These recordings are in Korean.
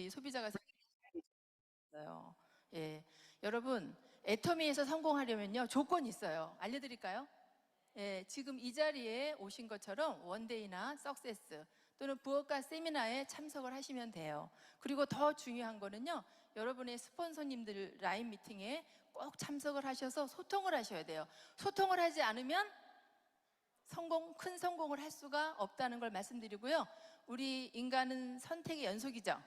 우리 소비자가 생겼어요. 예, 여러분 애터미에서 성공하려면요 조건이 있어요. 알려드릴까요? 예, 지금 이 자리에 오신 것처럼 원데이나 석세스 또는 부업가 세미나에 참석을 하시면 돼요. 그리고 더 중요한 거는요, 여러분의 스폰서님들 라인 미팅에 꼭 참석을 하셔서 소통을 하셔야 돼요. 소통을 하지 않으면 큰 성공을 할 수가 없다는 걸 말씀드리고요. 우리 인간은 선택의 연속이죠.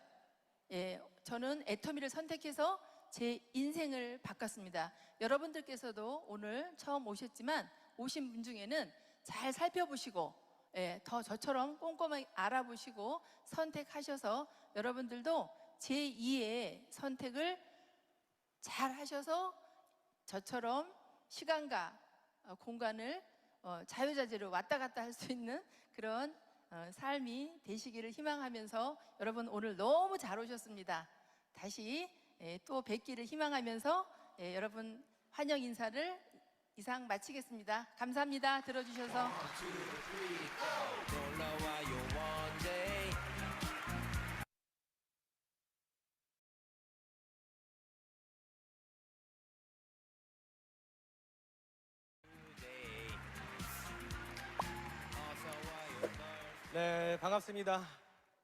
예, 저는 애터미를 선택해서 제 인생을 바꿨습니다. 여러분들께서도 오늘 처음 오셨지만 오신 분 중에는 잘 살펴보시고, 예, 더 저처럼 꼼꼼하게 알아보시고 선택하셔서 여러분들도 제2의 선택을 잘 하셔서 저처럼 시간과 공간을 자유자재로 왔다 갔다 할 수 있는 그런 삶이 되시기를 희망하면서, 여러분 오늘 너무 잘 오셨습니다. 다시 또 뵙기를 희망하면서 여러분 환영 인사를 이상 마치겠습니다. 감사합니다. 들어주셔서. 네, 반갑습니다.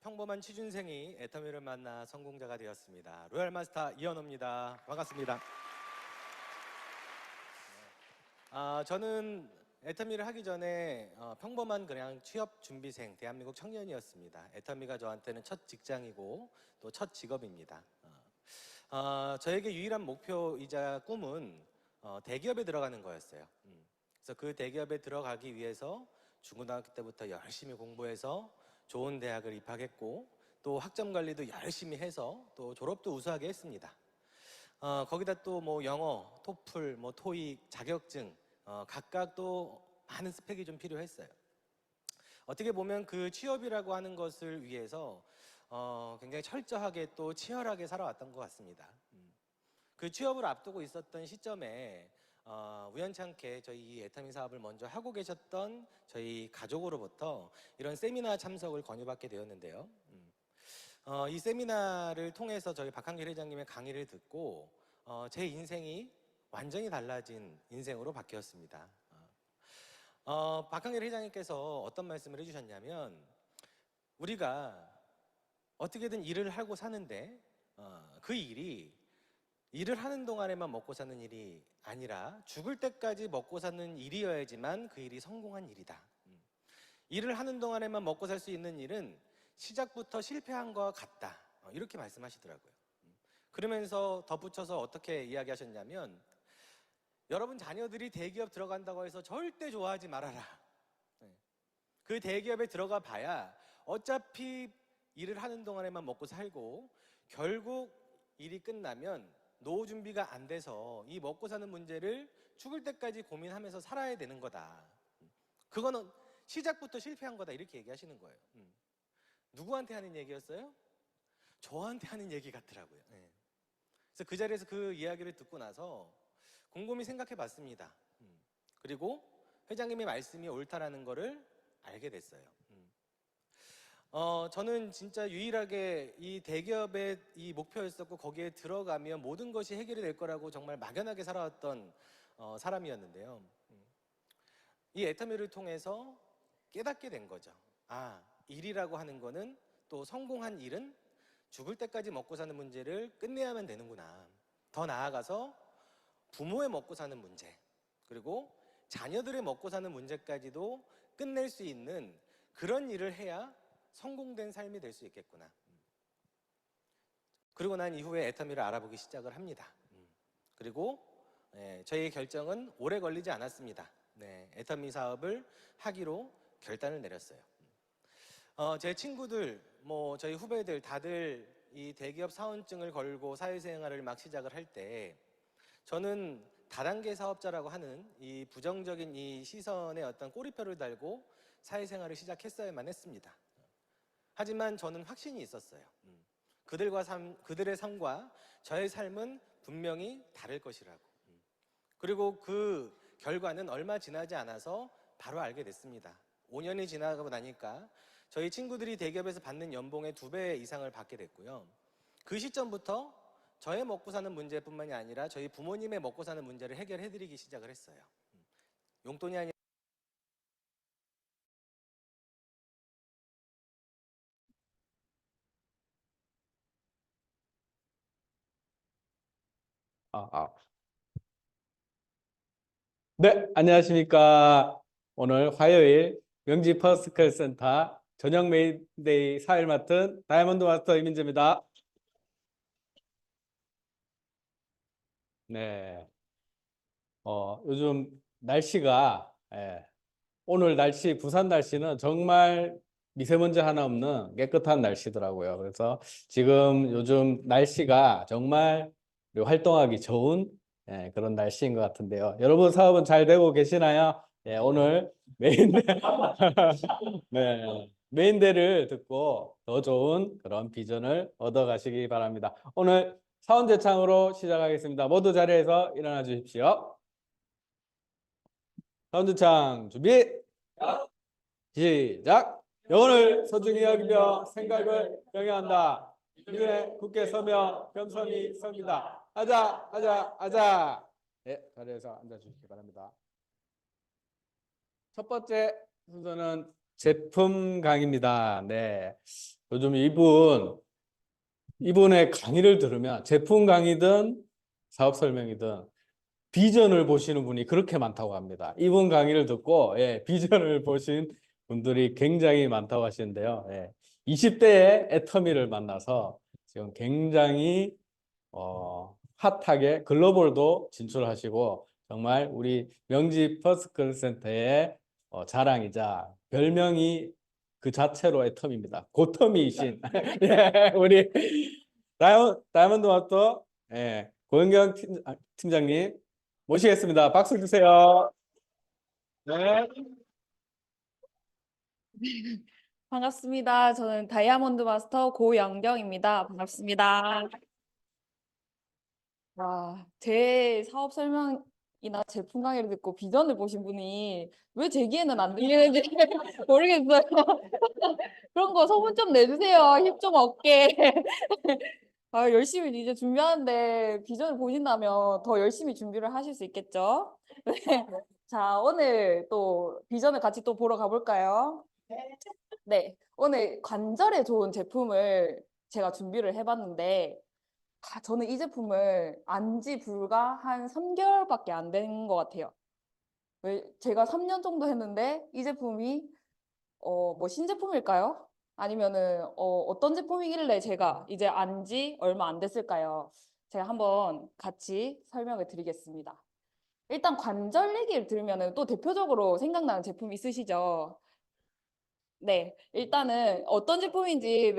평범한 취준생이 애터미를 만나 성공자가 되었습니다. 로얄 마스터 이현호입니다. 반갑습니다. 저는 애터미를 하기 전에 평범한 그냥 취업 준비생, 대한민국 청년이었습니다. 애터미가 저한테는 첫 직장이고 또 첫 직업입니다. 저에게 유일한 목표이자 꿈은 대기업에 들어가는 거였어요. 그래서 그 대기업에 들어가기 위해서 중고등학교 때부터 열심히 공부해서 좋은 대학을 입학했고, 또 학점 관리도 열심히 해서 또 졸업도 우수하게 했습니다. 거기다 또 뭐 영어, 토플, 뭐 토익, 자격증 각각 또 많은 스펙이 좀 필요했어요. 어떻게 보면 그 취업이라고 하는 것을 위해서 굉장히 철저하게 또 치열하게 살아왔던 것 같습니다. 그 취업을 앞두고 있었던 시점에 우연찮게 저희 이 애터미 사업을 먼저 하고 계셨던 저희 가족으로부터 이런 세미나 참석을 권유받게 되었는데요. 이 세미나를 통해서 저희 박한길 회장님의 강의를 듣고 제 인생이 완전히 달라진 인생으로 바뀌었습니다. 박한길 회장님께서 어떤 말씀을 해주셨냐면, 우리가 어떻게든 일을 하고 사는데 그 일을 하는 동안에만 먹고 사는 일이 아니라 죽을 때까지 먹고 사는 일이어야지만 그 일이 성공한 일이다. 일을 하는 동안에만 먹고 살 수 있는 일은 시작부터 실패한 것과 같다. 이렇게 말씀하시더라고요. 그러면서 덧붙여서 어떻게 이야기하셨냐면, 여러분 자녀들이 대기업 들어간다고 해서 절대 좋아하지 말아라. 그 대기업에 들어가 봐야 어차피 일을 하는 동안에만 먹고 살고, 결국 일이 끝나면 노후 준비가 안 돼서 이 먹고 사는 문제를 죽을 때까지 고민하면서 살아야 되는 거다. 그거는 시작부터 실패한 거다. 이렇게 얘기하시는 거예요. 누구한테 하는 얘기였어요? 저한테 하는 얘기 같더라고요. 그래서 그 자리에서 그 이야기를 듣고 나서 곰곰이 생각해 봤습니다. 그리고 회장님의 말씀이 옳다라는 거를 알게 됐어요. 저는 진짜 유일하게 이 대기업의 이 목표였었고, 거기에 들어가면 모든 것이 해결이 될 거라고 정말 막연하게 살아왔던 사람이었는데요. 이 애터미를 통해서 깨닫게 된 거죠. 일이라고 하는 거는, 또 성공한 일은 죽을 때까지 먹고 사는 문제를 끝내야만 되는구나. 더 나아가서 부모의 먹고 사는 문제, 그리고 자녀들의 먹고 사는 문제까지도 끝낼 수 있는 그런 일을 해야 성공된 삶이 될 수 있겠구나. 그리고 난 이후에 애터미를 알아보기 시작을 합니다. 그리고 저희 결정은 오래 걸리지 않았습니다. 애터미 사업을 하기로 결단을 내렸어요. 제 친구들, 저희 후배들 다들 이 대기업 사원증을 걸고 사회생활을 막 시작을 할 때, 저는 다단계 사업자라고 하는 이 부정적인 이 시선에 어떤 꼬리표를 달고 사회생활을 시작했어야만 했습니다. 하지만 저는 확신이 있었어요. 그들의 삶과 저의 삶은 분명히 다를 것이라고. 그리고 그 결과는 얼마 지나지 않아서 바로 알게 됐습니다. 5년이 지나고 나니까 저희 친구들이 대기업에서 받는 연봉의 2배 이상을 받게 됐고요. 그 시점부터 저의 먹고 사는 문제뿐만이 아니라 저희 부모님의 먹고 사는 문제를 해결해드리기 시작을 했어요. 용돈이 아니라 아. 네, 안녕하십니까. 오늘 화요일 명지 퍼스트클 센터 저녁 메인데이 사회를 맡은 다이아몬드 마스터 이민재입니다. 네, 요즘 날씨가 오늘 날씨, 부산 날씨는 정말 미세먼지 하나 없는 깨끗한 날씨더라고요. 그래서 지금 요즘 날씨가 정말 활동하기 좋은 그런 날씨인 것 같은데요. 여러분 사업은 잘 되고 계시나요? 오늘 메인대, 네, 메인대를 듣고 더 좋은 그런 비전을 얻어가시기 바랍니다. 오늘 사원제창으로 시작하겠습니다. 모두 자리에서 일어나 주십시오. 사원제창 준비! 시작! 영혼을 소중히 여기며 생각을 경영한다. 이전에 굳게 서며 겸손히 섭니다. 하자. 네, 자리에서 앉아주시기 바랍니다. 첫 번째 순서는 제품 강의입니다. 네, 요즘 이분의 강의를 들으면 제품 강의든 사업 설명이든 비전을 보시는 분이 그렇게 많다고 합니다. 이분 강의를 듣고 비전을 보신 분들이 굉장히 많다고 하시는데요. 20대의 애터미를 만나서 지금 굉장히 핫하게 글로벌도 진출하시고 정말 우리 명지 퍼스트클 센터의 자랑이자 별명이 그 자체로 애터미입니다. 고터미이신 우리 다이아몬드 마스터 고현경 팀장님 모시겠습니다. 박수 주세요. 네. 반갑습니다. 저는 다이아몬드 마스터 고영경입니다. 반갑습니다. 와, 제 사업 설명이나 제품 강의를 듣고 비전을 보신 분이 왜 제기에는 안 들리는지 모르겠어요. 그런 거 소문 좀 내주세요. 힘 좀 얻게. 열심히 이제 준비하는데 비전을 보신다면 더 열심히 준비를 하실 수 있겠죠? 네. 자, 오늘 또 비전을 같이 또 보러 가볼까요? 네, 오늘 관절에 좋은 제품을 제가 준비를 해봤는데 저는 이 제품을 안지 불과 한 3개월밖에 안 된 것 같아요. 제가 3년 정도 했는데 이 제품이 뭐 신제품일까요? 아니면은 어떤 제품이길래 제가 이제 안지 얼마 안 됐을까요? 제가 한번 같이 설명을 드리겠습니다. 일단 관절 얘기를 들으면은 또 대표적으로 생각나는 제품 있으시죠? 네, 일단은 어떤 제품인지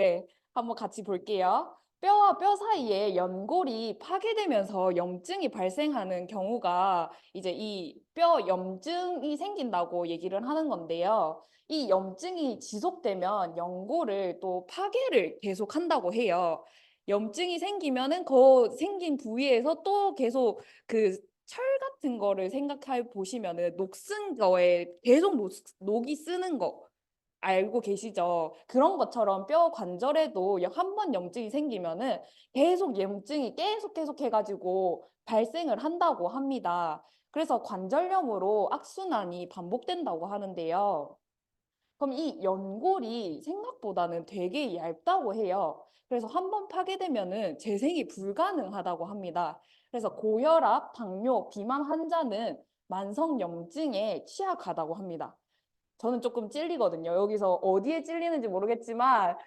한번 같이 볼게요. 뼈와 뼈 사이에 연골이 파괴되면서 염증이 발생하는 경우가 이제 이 뼈 염증이 생긴다고 얘기를 하는 건데요. 이 염증이 지속되면 연골을 또 파괴를 계속 한다고 해요. 염증이 생기면은 그 생긴 부위에서 또 계속 그 철 같은 거를 생각해 보시면은 녹슨 거에 계속 녹이 쓰는 거 알고 계시죠? 그런 것처럼 뼈 관절에도 한 번 염증이 생기면은 계속 염증이 계속 해가지고 발생을 한다고 합니다. 그래서 관절염으로 악순환이 반복된다고 하는데요. 그럼 이 연골이 생각보다는 되게 얇다고 해요. 그래서 한 번 파괴되면은 재생이 불가능하다고 합니다. 그래서 고혈압, 당뇨, 비만 환자는 만성염증에 취약하다고 합니다. 저는 조금 찔리거든요. 여기서 어디에 찔리는지 모르겠지만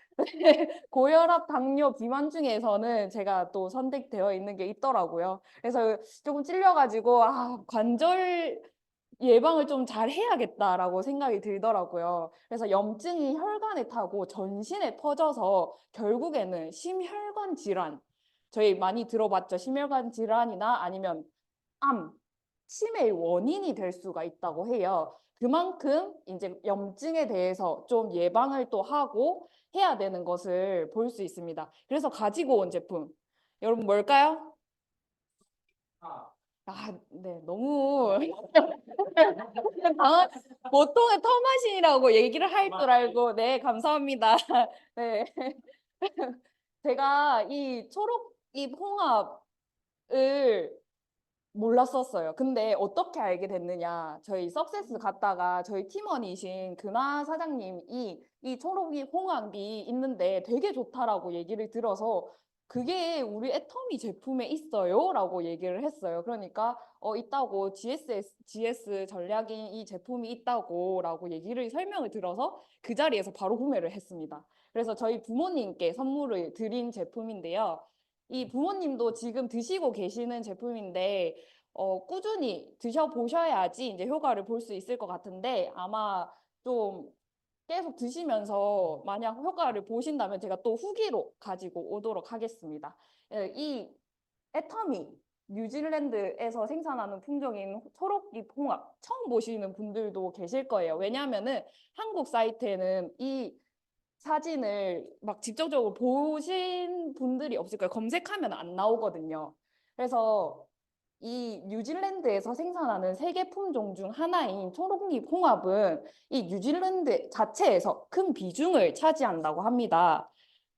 고혈압, 당뇨, 비만 중에서는 제가 또 선택되어 있는 게 있더라고요. 그래서 조금 찔려가지고 관절 예방을 좀 잘 해야겠다라고 생각이 들더라고요. 그래서 염증이 혈관에 타고 전신에 퍼져서 결국에는 심혈관 질환, 저희 많이 들어봤죠. 심혈관 질환이나 아니면 암, 치매의 원인이 될 수가 있다고 해요. 그만큼 이제 염증에 대해서 좀 예방을 또 하고 해야 되는 것을 볼 수 있습니다. 그래서 가지고 온 제품, 여러분 뭘까요? 네, 너무 보통은 터마신이라고 얘기를 할 줄 알고, 네, 감사합니다. 네. 제가 이 초록잎 홍합을 몰랐었어요. 근데 어떻게 알게 됐느냐? 저희 석세스 갔다가 저희 팀원이신 근하 사장님이 이 초록잎 홍합이 있는데 되게 좋다라고 얘기를 들어서 그게 우리 애터미 제품에 있어요? 라고 얘기를 했어요. 그러니까 있다고 GS 전략인 이 제품이 있다고 라고 얘기를 설명을 들어서 그 자리에서 바로 구매를 했습니다. 그래서 저희 부모님께 선물을 드린 제품인데요. 이 부모님도 지금 드시고 계시는 제품인데 꾸준히 드셔보셔야지 이제 효과를 볼 수 있을 것 같은데 아마 좀 계속 드시면서 만약 효과를 보신다면 제가 또 후기로 가지고 오도록 하겠습니다. 이 애터미 뉴질랜드에서 생산하는 품종인 초록잎 홍합 처음 보시는 분들도 계실 거예요. 왜냐하면은 한국 사이트에는 이 사진을 막 직접적으로 보신 분들이 없을 거예요. 검색하면 안 나오거든요. 그래서 이 뉴질랜드에서 생산하는 세계 품종 중 하나인 초록잎 홍합은 이 뉴질랜드 자체에서 큰 비중을 차지한다고 합니다.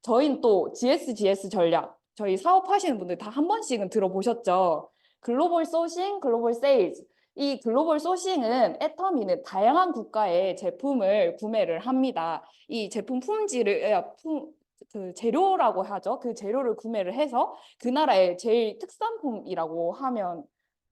저희는 또 GS 전략, 저희 사업하시는 분들 다 한 번씩은 들어보셨죠? 글로벌 소싱, 글로벌 세일즈. 이 글로벌 소싱은 애터미는 다양한 국가의 제품을 구매를 합니다. 이 제품 품질을 그 재료라고 하죠. 그 재료를 구매를 해서 그 나라의 제일 특산품이라고 하면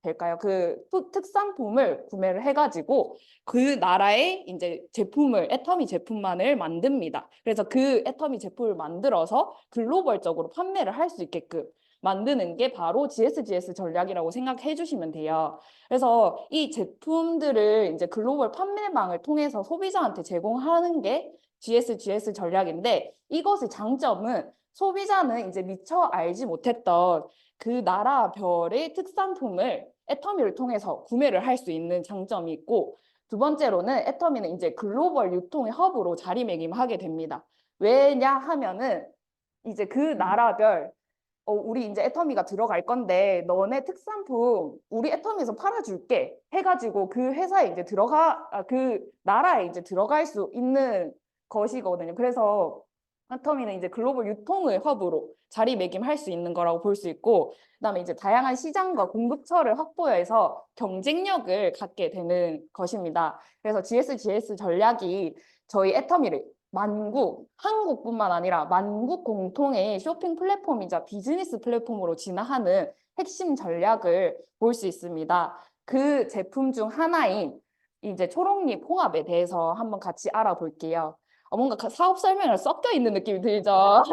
될까요? 그 특산품을 구매를 해가지고 그 나라의 이제 제품을 애터미 제품만을 만듭니다. 그래서 그 애터미 제품을 만들어서 글로벌적으로 판매를 할 수 있게끔 만드는 게 바로 GS 전략이라고 생각해 주시면 돼요. 그래서 이 제품들을 이제 글로벌 판매망을 통해서 소비자한테 제공하는 게 GS 전략인데 이것의 장점은 소비자는 이제 미처 알지 못했던 그 나라별의 특산품을 애터미를 통해서 구매를 할 수 있는 장점이 있고 두 번째로는 애터미는 이제 글로벌 유통의 허브로 자리매김하게 됩니다. 왜냐 하면은 이제 그 나라별 우리 이제 애터미가 들어갈 건데 너네 특산품 우리 애터미에서 팔아줄게 해가지고 그 회사에 이제 그 나라에 이제 들어갈 수 있는 것이거든요. 그래서 애터미는 이제 글로벌 유통의 허브로 자리매김할 수 있는 거라고 볼 수 있고 그다음에 이제 다양한 시장과 공급처를 확보해서 경쟁력을 갖게 되는 것입니다. 그래서 GS 전략이 저희 애터미를 한국뿐만 아니라 만국 공통의 쇼핑 플랫폼이자 비즈니스 플랫폼으로 진화하는 핵심 전략을 볼 수 있습니다. 그 제품 중 하나인 이제 초록잎 홍합에 대해서 한번 같이 알아볼게요. 뭔가 사업 설명을 섞여 있는 느낌이 들죠?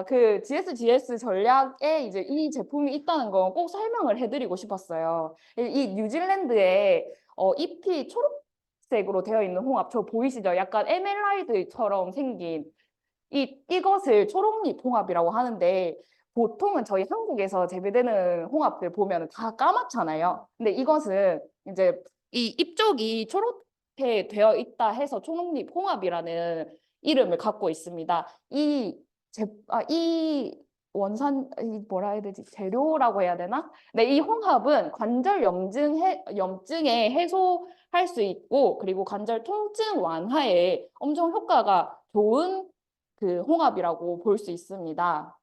그 GS 전략에 이제 이 제품이 있다는 건 꼭 설명을 해드리고 싶었어요. 이 뉴질랜드에 잎이 초록색으로 되어 있는 홍합, 저 보이시죠? 약간 에메랄드처럼 생긴 이것을 초록잎 홍합이라고 하는데 보통은 저희 한국에서 재배되는 홍합들 보면 다 까맣잖아요. 근데 이것은 이제 이 잎쪽이 초록게 되어 있다 해서 초록잎 홍합이라는 이름을 갖고 있습니다. 이 뭐라 해야 되지? 재료라고 해야 되나? 네, 이 홍합은 관절 염증에 해소할 수 있고, 그리고 관절 통증 완화에 엄청 효과가 좋은 그 홍합이라고 볼 수 있습니다.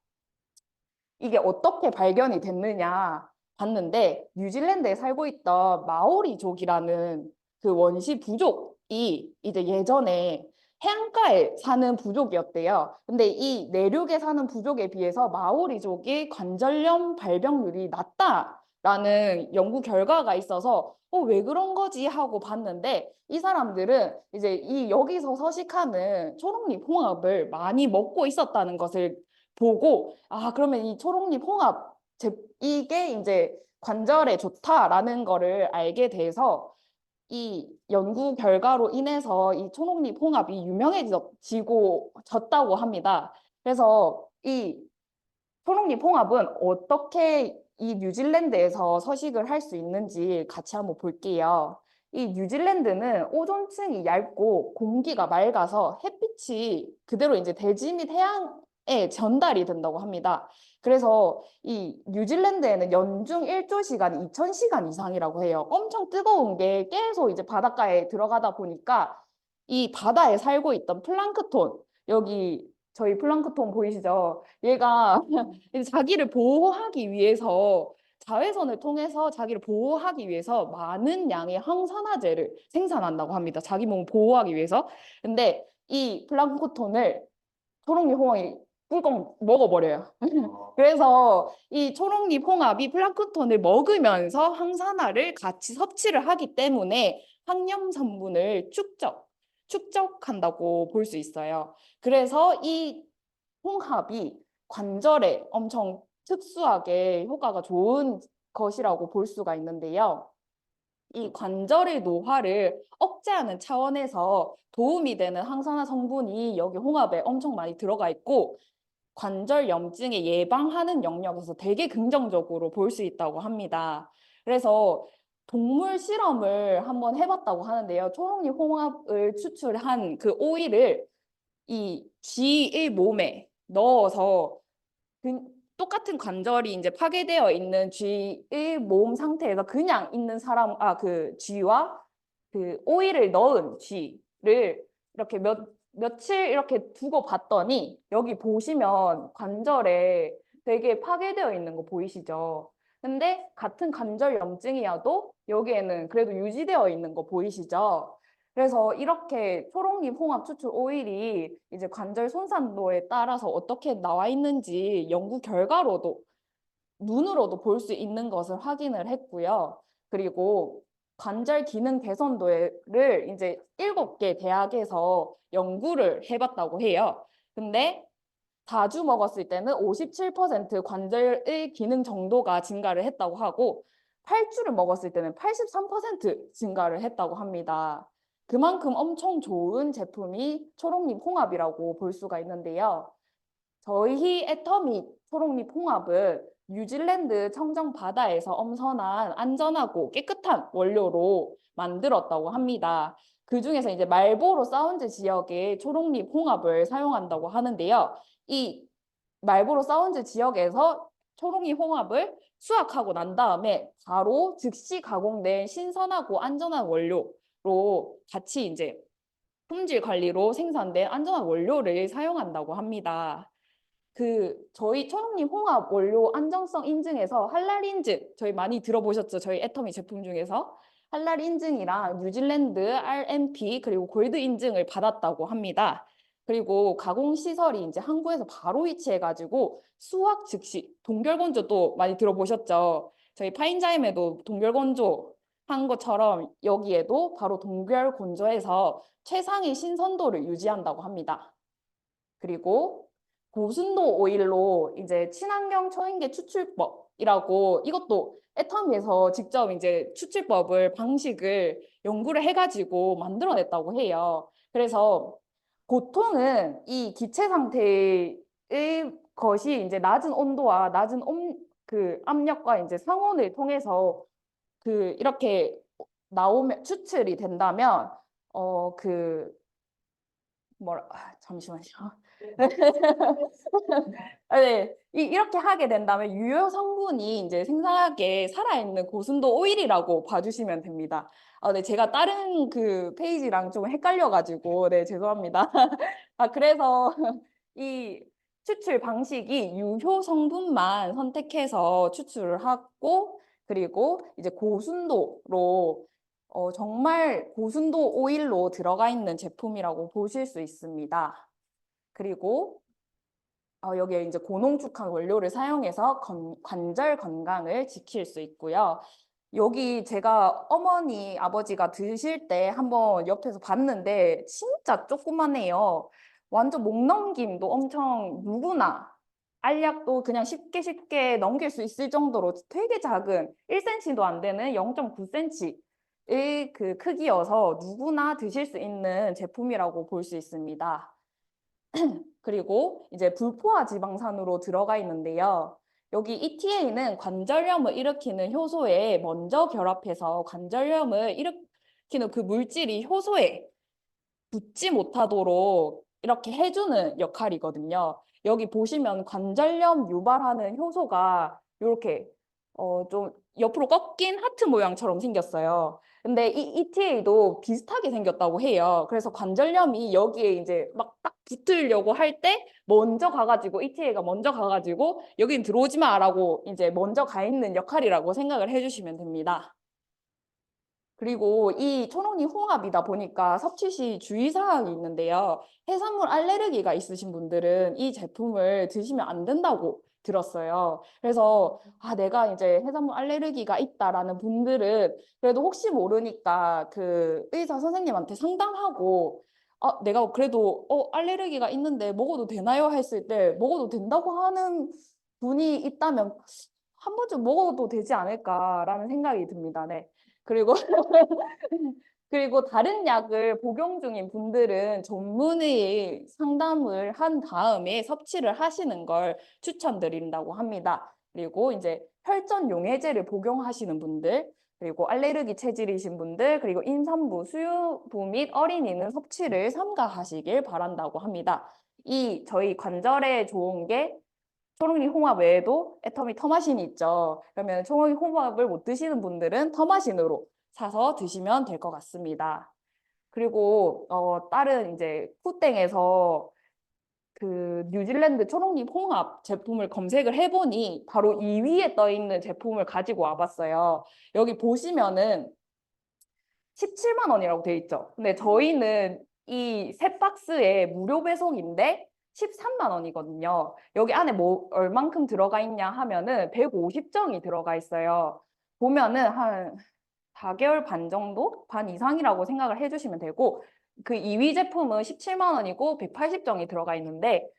이게 어떻게 발견이 됐느냐 봤는데, 뉴질랜드에 살고 있던 마오리족이라는 그 원시 부족이 이제 예전에 해안가에 사는 부족이었대요. 근데 이 내륙에 사는 부족에 비해서 마오리족이 관절염 발병률이 낮다라는 연구 결과가 있어서 왜 그런 거지 하고 봤는데 이 사람들은 이제 여기서 서식하는 초록잎 홍합을 많이 먹고 있었다는 것을 보고 그러면 이 초록잎 홍합 이게 이제 관절에 좋다라는 거를 알게 돼서 이 연구 결과로 인해서 이 초록잎 홍합이 유명해졌다고 합니다. 그래서 이 초록잎 홍합은 어떻게 이 뉴질랜드에서 서식을 할 수 있는지 같이 한번 볼게요. 이 뉴질랜드는 오존층이 얇고 공기가 맑아서 햇빛이 그대로 이제 대지 및 해양에 전달이 된다고 합니다. 그래서 이 뉴질랜드에는 연중 일조 시간이 2000시간 이상이라고 해요. 엄청 뜨거운 게 계속 이제 바닷가에 들어가다 보니까 이 바다에 살고 있던 플랑크톤, 여기 저희 플랑크톤 보이시죠? 얘가 이제 자기를 보호하기 위해서 자외선을 통해서 자기를 보호하기 위해서 많은 양의 항산화제를 생산한다고 합니다. 자기 몸을 보호하기 위해서. 근데 이 플랑크톤을 초록잎 홍합이 꿀꺽 먹어버려요. 그래서 이 초록잎 홍합이 플랑크톤을 먹으면서 항산화를 같이 섭취를 하기 때문에 항염 성분을 축적한다고 볼 수 있어요. 그래서 이 홍합이 관절에 엄청 특수하게 효과가 좋은 것이라고 볼 수가 있는데요. 이 관절의 노화를 억제하는 차원에서 도움이 되는 항산화 성분이 여기 홍합에 엄청 많이 들어가 있고 관절 염증에 예방하는 영역에서 되게 긍정적으로 볼 수 있다고 합니다. 그래서 동물 실험을 한번 해봤다고 하는데요. 초록잎 홍합을 추출한 그 오일을 이 쥐의 몸에 넣어서 똑같은 관절이 이제 파괴되어 있는 쥐의 몸 상태에서 그냥 있는 사람, 그 쥐와 그 오일을 넣은 쥐를 이렇게 며칠 이렇게 두고 봤더니 여기 보시면 관절에 되게 파괴되어 있는 거 보이시죠? 근데 같은 관절 염증이어도 여기에는 그래도 유지되어 있는 거 보이시죠? 그래서 이렇게 초록잎 홍합 추출 오일이 이제 관절 손상도에 따라서 어떻게 나와 있는지 연구 결과로도 눈으로도 볼 수 있는 것을 확인을 했고요. 그리고 관절 기능 개선도를 이제 7개 대학에서 연구를 해봤다고 해요. 근데 4주 먹었을 때는 57% 관절의 기능 정도가 증가를 했다고 하고 8주를 먹었을 때는 83% 증가를 했다고 합니다. 그만큼 엄청 좋은 제품이 초록잎 홍합이라고 볼 수가 있는데요. 저희 애터미 초록잎 홍합은 뉴질랜드 청정 바다에서 엄선한 안전하고 깨끗한 원료로 만들었다고 합니다. 그 중에서 이제 말보로 사운드 지역에 초록잎 홍합을 사용한다고 하는데요. 이 말보로 사운드 지역에서 초록잎 홍합을 수확하고 난 다음에 바로 즉시 가공된 신선하고 안전한 원료로 같이 이제 품질 관리로 생산된 안전한 원료를 사용한다고 합니다. 저희 초록잎 홍합 원료 안정성 인증에서 할랄 인증 저희 많이 들어보셨죠? 저희 애터미 제품 중에서 할랄 인증이랑 뉴질랜드 RMP 그리고 골드 인증을 받았다고 합니다. 그리고 가공 시설이 이제 항구에서 바로 위치해가지고 수확 즉시 동결 건조도 많이 들어보셨죠? 저희 파인자임에도 동결 건조 한 것처럼 여기에도 바로 동결 건조해서 최상의 신선도를 유지한다고 합니다. 그리고 고순도 오일로 이제 친환경 초인계 추출법이라고 이것도 애터미에서 직접 이제 추출법을 방식을 연구를 해가지고 만들어냈다고 해요. 그래서 보통은 이 기체 상태의 것이 이제 낮은 온도와 낮은 압력과 이제 상온을 통해서 이렇게 나오면 추출이 된다면 잠시만요. 네, 이렇게 하게 된다면 유효 성분이 이제 생산하게 살아있는 고순도 오일이라고 봐주시면 됩니다. 네, 제가 다른 그 페이지랑 좀 헷갈려가지고, 네, 죄송합니다. 그래서 이 추출 방식이 유효 성분만 선택해서 추출을 하고, 그리고 이제 고순도로 정말 고순도 오일로 들어가 있는 제품이라고 보실 수 있습니다. 그리고 여기에 이제 고농축한 원료를 사용해서 관절 건강을 지킬 수 있고요. 여기 제가 어머니, 아버지가 드실 때 한번 옆에서 봤는데 진짜 조그만해요. 완전 목 넘김도 엄청 누구나 알약도 그냥 쉽게 넘길 수 있을 정도로 되게 작은 1cm도 안 되는 0.9cm의 그 크기여서 누구나 드실 수 있는 제품이라고 볼 수 있습니다. 그리고 이제 불포화 지방산으로 들어가 있는데요. 여기 ETA는 관절염을 일으키는 효소에 먼저 결합해서 관절염을 일으키는 그 물질이 효소에 붙지 못하도록 이렇게 해주는 역할이거든요. 여기 보시면 관절염 유발하는 효소가 이렇게 좀 옆으로 꺾인 하트 모양처럼 생겼어요. 근데 이 ETA도 비슷하게 생겼다고 해요. 그래서 관절염이 여기에 이제 막 딱 붙으려고 할 때 먼저 가가지고 ETA가 먼저 가가지고 여긴 들어오지 마라고 이제 먼저 가 있는 역할이라고 생각을 해주시면 됩니다. 그리고 이 초록이 홍합이다 보니까 섭취 시 주의사항이 있는데요. 해산물 알레르기가 있으신 분들은 이 제품을 드시면 안 된다고 들었어요. 그래서 내가 이제 해산물 알레르기가 있다라는 분들은 그래도 혹시 모르니까 그 의사 선생님한테 상담하고 내가 그래도 알레르기가 있는데 먹어도 되나요? 했을 때 먹어도 된다고 하는 분이 있다면 한 번쯤 먹어도 되지 않을까라는 생각이 듭니다. 네. 그리고 그리고 다른 약을 복용 중인 분들은 전문의 상담을 한 다음에 섭취를 하시는 걸 추천드린다고 합니다. 그리고 이제 혈전 용해제를 복용하시는 분들, 그리고 알레르기 체질이신 분들, 그리고 임산부, 수유부 및 어린이는 섭취를 삼가하시길 바란다고 합니다. 이 저희 관절에 좋은 게 초록이 홍합 외에도 애터미 터마신이 있죠. 그러면 초록이 홍합을 못 드시는 분들은 터마신으로 사서 드시면 될 것 같습니다. 그리고 다른 이제 푸땡에서 그 뉴질랜드 초록잎 홍합 제품을 검색을 해보니 바로 2위에 떠 있는 제품을 가지고 와봤어요. 여기 보시면은 17만 원이라고 돼 있죠. 근데 저희는 이 세 박스에 무료 배송인데 13만 원이거든요. 여기 안에 뭐 얼만큼 들어가 있냐 하면은 150정이 들어가 있어요. 보면은 한 4개월 반 정도? 반 이상이라고 생각을 해주시면 되고 그 2위 제품은 17만 원이고 180정이 들어가 있는데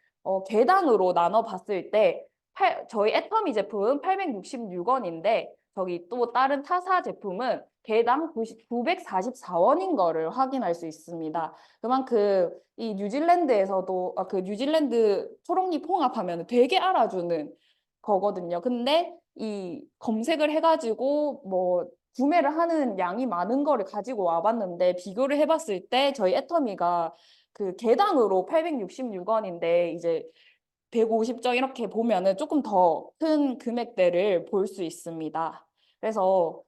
개당으로 나눠 봤을 때 저희 애터미 제품은 866원인데 저기 또 다른 타사 제품은 개당 944원인 거를 확인할 수 있습니다. 그만큼 이 뉴질랜드에서도 그 뉴질랜드 초록잎 홍합하면 되게 알아주는 거거든요. 근데 이 검색을 해가지고 뭐 구매를 하는 양이 많은 거를 가지고 와봤는데 비교를 해봤을 때 저희 애터미가 그 개당으로 866원인데 이제 150정 이렇게 보면은 조금 더 큰 금액대를 볼 수 있습니다. 그래서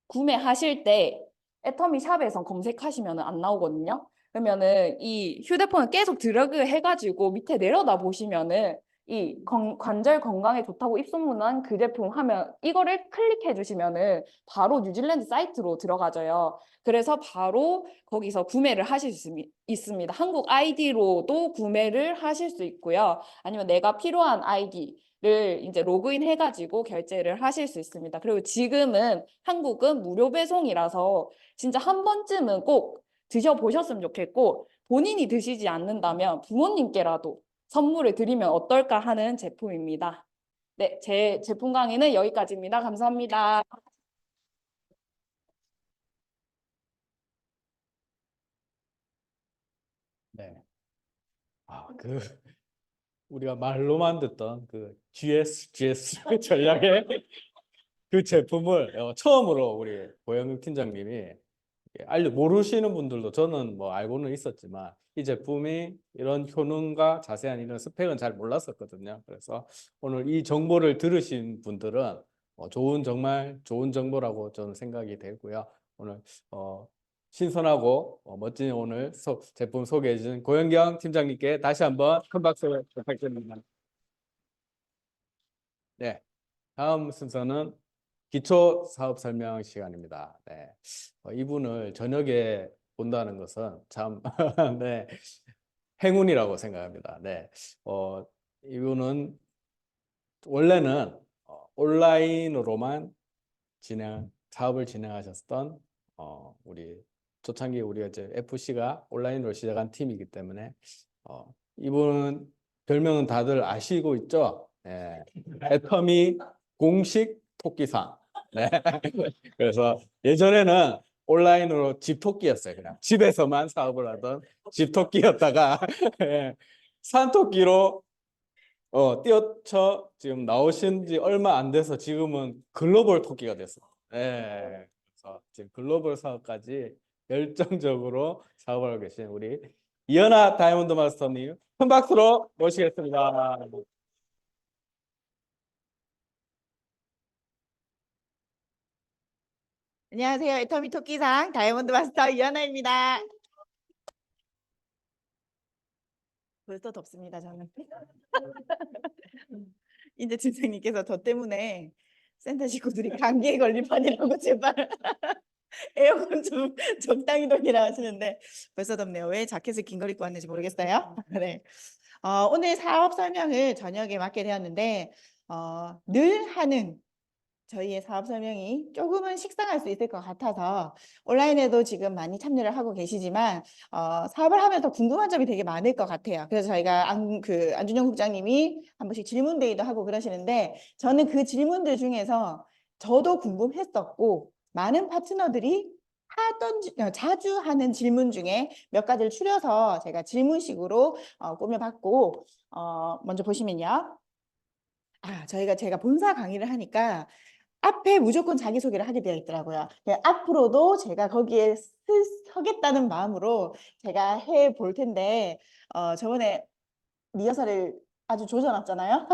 구매하실 때 애터미 샵에서 검색하시면 안 나오거든요. 그러면은 이 휴대폰을 계속 드래그 해가지고 밑에 내려다 보시면은 이 관절 건강에 좋다고 입소문한 그 제품 하면 이거를 클릭해 주시면은 바로 뉴질랜드 사이트로 들어가져요. 그래서 바로 거기서 구매를 하실 수 있습니다. 한국 아이디로도 구매를 하실 수 있고요. 아니면 내가 필요한 아이디를 이제 로그인 해가지고 결제를 하실 수 있습니다. 그리고 지금은 한국은 무료 배송이라서 진짜 한 번쯤은 꼭 드셔보셨으면 좋겠고 본인이 드시지 않는다면 부모님께라도 선물을 드리면 어떨까 하는 제품입니다. 네, 제 제품 강의는 여기까지입니다. 감사합니다. 네. 우리가 말로만 듣던 그 GS 전략의 그 제품을 처음으로 우리 고영욱 팀장님이 모르시는 분들도 저는 뭐 알고는 있었지만 이 제품이 이런 효능과 자세한 이런 스펙은 잘 몰랐었거든요. 그래서 오늘 이 정보를 들으신 분들은 정말 좋은 정보라고 저는 생각이 되고요. 오늘 신선하고 멋진 오늘 제품 소개해 주신 고영경 팀장님께 다시 한번 큰 박수 부탁드립니다. 네, 다음 순서는 기초 사업 설명 시간입니다. 네. 이분을 저녁에 본다는 것은 참 네, 행운이라고 생각합니다. 네. 이분은 원래는 온라인으로만 사업을 진행하셨던 우리 초창기 우리가 이제 FC가 온라인으로 시작한 팀이기 때문에 이분은 별명은 다들 아시고 있죠? 네. 애터미 공식 토끼상. 네. 그래서 예전에는 온라인으로 집토끼였어요. 그냥 집에서만 사업을 하던 집토끼였다가 예, 산토끼로 뛰어쳐 지금 나오신 지 얼마 안 돼서 지금은 글로벌 토끼가 됐어요. 예. 그래서 지금 글로벌 사업까지 열정적으로 사업을 하고 계신 우리 이연아 다이아몬드 마스터님 큰 박수로 모시겠습니다. 안녕하세요. 애터미 토끼상 다이아몬드 마스터 이연아입니다. 벌써 덥습니다, 저는. 이제 팀장님께서 저 때문에 센터 식구들이 감기에 걸릴 판이라고 제발 에어컨 좀 적당히 돌리라 하시는데 벌써 덥네요. 왜 자켓을 긴 걸 입고 왔는지 모르겠어요. 네. 오늘 사업 설명을 저녁에 맡게 되었는데 늘 하는 저희의 사업 설명이 조금은 식상할 수 있을 것 같아서 온라인에도 지금 많이 참여를 하고 계시지만 사업을 하면서 궁금한 점이 되게 많을 것 같아요. 그래서 저희가 안준영 국장님이 한 번씩 질문 데이도 하고 그러시는데 저는 그 질문들 중에서 저도 궁금했었고 많은 파트너들이 자주 하는 질문 중에 몇 가지를 추려서 제가 질문식으로 꾸며봤고 먼저 보시면요. 제가 본사 강의를 하니까 앞에 무조건 자기소개를 하게 되어 있더라고요. 앞으로도 제가 거기에 서겠다는 마음으로 제가 해 볼 텐데 저번에 리허설을 아주 조져놨잖아요.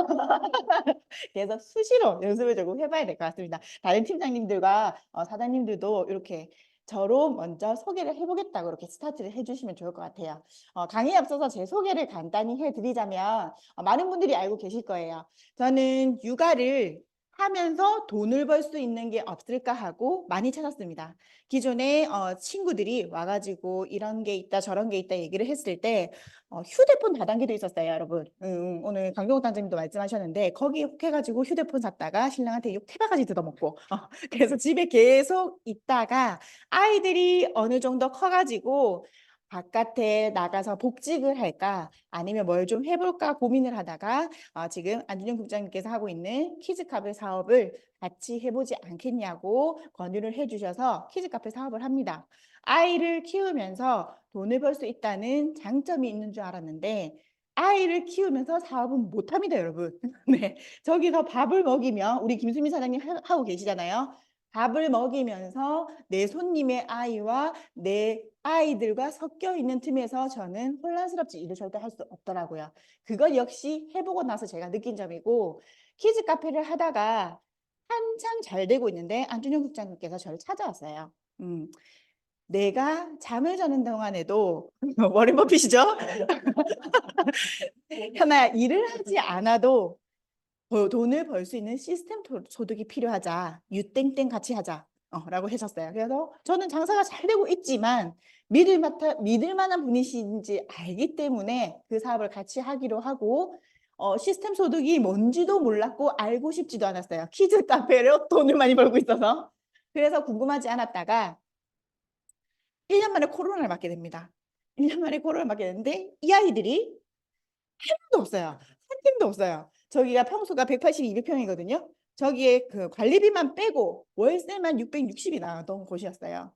그래서 수시로 연습을 조금 해봐야 될 것 같습니다. 다른 팀장님들과 사장님들도 이렇게 저로 먼저 소개를 해보겠다고 이렇게 스타트를 해주시면 좋을 것 같아요. 강의에 앞서서 제 소개를 간단히 해드리자면 많은 분들이 알고 계실 거예요. 저는 육아를 하면서 돈을 벌 수 있는 게 없을까 하고 많이 찾았습니다. 기존에 친구들이 와가지고 이런 게 있다 저런 게 있다 얘기를 했을 때 휴대폰 다단계도 있었어요, 여러분. 오늘 강경호 단장님도 말씀하셨는데 거기 혹해가지고 휴대폰 샀다가 신랑한테 욕 태바가지 뜯어먹고 그래서 집에 계속 있다가 아이들이 어느 정도 커가지고 바깥에 나가서 복직을 할까 아니면 뭘 좀 해볼까 고민을 하다가 지금 안준영 국장님께서 하고 있는 키즈카페 사업을 같이 해보지 않겠냐고 권유를 해주셔서 키즈카페 사업을 합니다. 아이를 키우면서 돈을 벌 수 있다는 장점이 있는 줄 알았는데 아이를 키우면서 사업은 못합니다, 여러분. 네, 저기서 밥을 먹이면 우리 김수미 사장님 하고 계시잖아요. 밥을 먹이면서 내 손님의 아이와 내 아이들과 섞여 있는 틈에서 저는 혼란스럽지 일을 절대 할 수 없더라고요. 그걸 역시 해보고 나서 제가 느낀 점이고 키즈 카페를 하다가 한창 잘 되고 있는데 안준영 국장님께서 저를 찾아왔어요. 내가 잠을 자는 동안에도 워렌 버핏이죠? 현아야, 일을 하지 않아도 돈을 벌 수 있는 시스템 소득이 필요하자. 유땡땡 같이 하자. 라고 하셨어요. 그래서 저는 장사가 잘 되고 있지만 믿을 만한 분이신지 알기 때문에 그 사업을 같이 하기로 하고 시스템 소득이 뭔지도 몰랐고 알고 싶지도 않았어요. 키즈 카페로 돈을 많이 벌고 있어서. 그래서 궁금하지 않았다가 1년 만에 코로나를 맞게 됩니다. 1년 만에 코로나를 맞게 되는데 이 아이들이 한 명도 없어요. 한 팀도 없어요. 저기가 평수가 180, 200평이거든요. 저기에 그 관리비만 빼고 월세만 660이 나왔던 곳이었어요.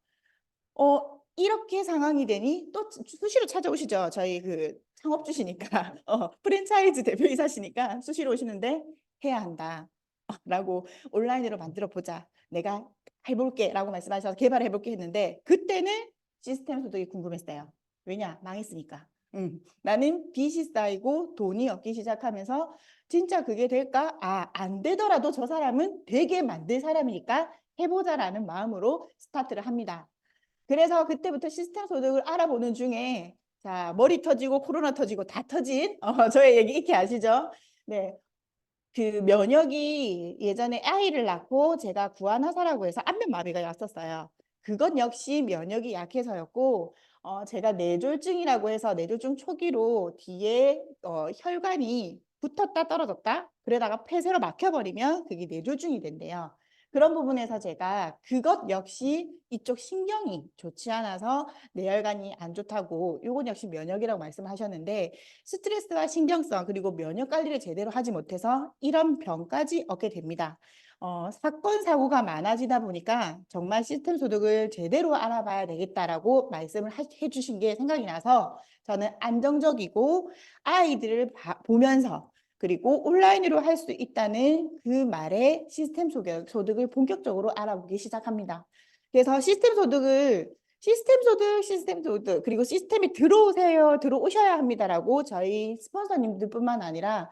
이렇게 상황이 되니 또 수시로 찾아오시죠. 저희 그 창업주시니까 프랜차이즈 대표이사시니까 수시로 오시는데 해야 한다. 라고 온라인으로 만들어 보자. 내가 해볼게 라고 말씀하셔서 개발해 볼게 했는데 그때는 시스템 소득이 궁금했어요. 왜냐? 망했으니까. 나는 빚이 쌓이고 돈이 없기 시작하면서 진짜 그게 될까? 안 되더라도 저 사람은 되게 만들 사람이니까 해보자라는 마음으로 스타트를 합니다. 그래서 그때부터 시스템 소득을 알아보는 중에 자, 머리 터지고 코로나 터지고 다 터진 저의 얘기 익히 아시죠? 네. 그 면역이 예전에 아이를 낳고 제가 구안하사라고 해서 안면마비가 왔었어요. 그건 역시 면역이 약해서였고 제가 뇌졸중이라고 해서 뇌졸중 초기로 뒤에 혈관이 붙었다 떨어졌다 그러다가 폐쇄로 막혀버리면 그게 뇌졸중이 된대요. 그런 부분에서 제가 그것 역시 이쪽 신경이 좋지 않아서 뇌혈관이 안 좋다고 이건 역시 면역이라고 말씀하셨는데 스트레스와 신경성 그리고 면역 관리를 제대로 하지 못해서 이런 병까지 얻게 됩니다. 사건 사고가 많아지다 보니까 정말 시스템 소득을 제대로 알아봐야 되겠다라고 말씀을 해주신 게 생각이 나서 저는 안정적이고 아이들을 보면서 그리고 온라인으로 할 수 있다는 그 말에 시스템 소득을 본격적으로 알아보기 시작합니다. 그래서 시스템 소득, 그리고 시스템이 들어오셔야 합니다라고 저희 스폰서님들뿐만 아니라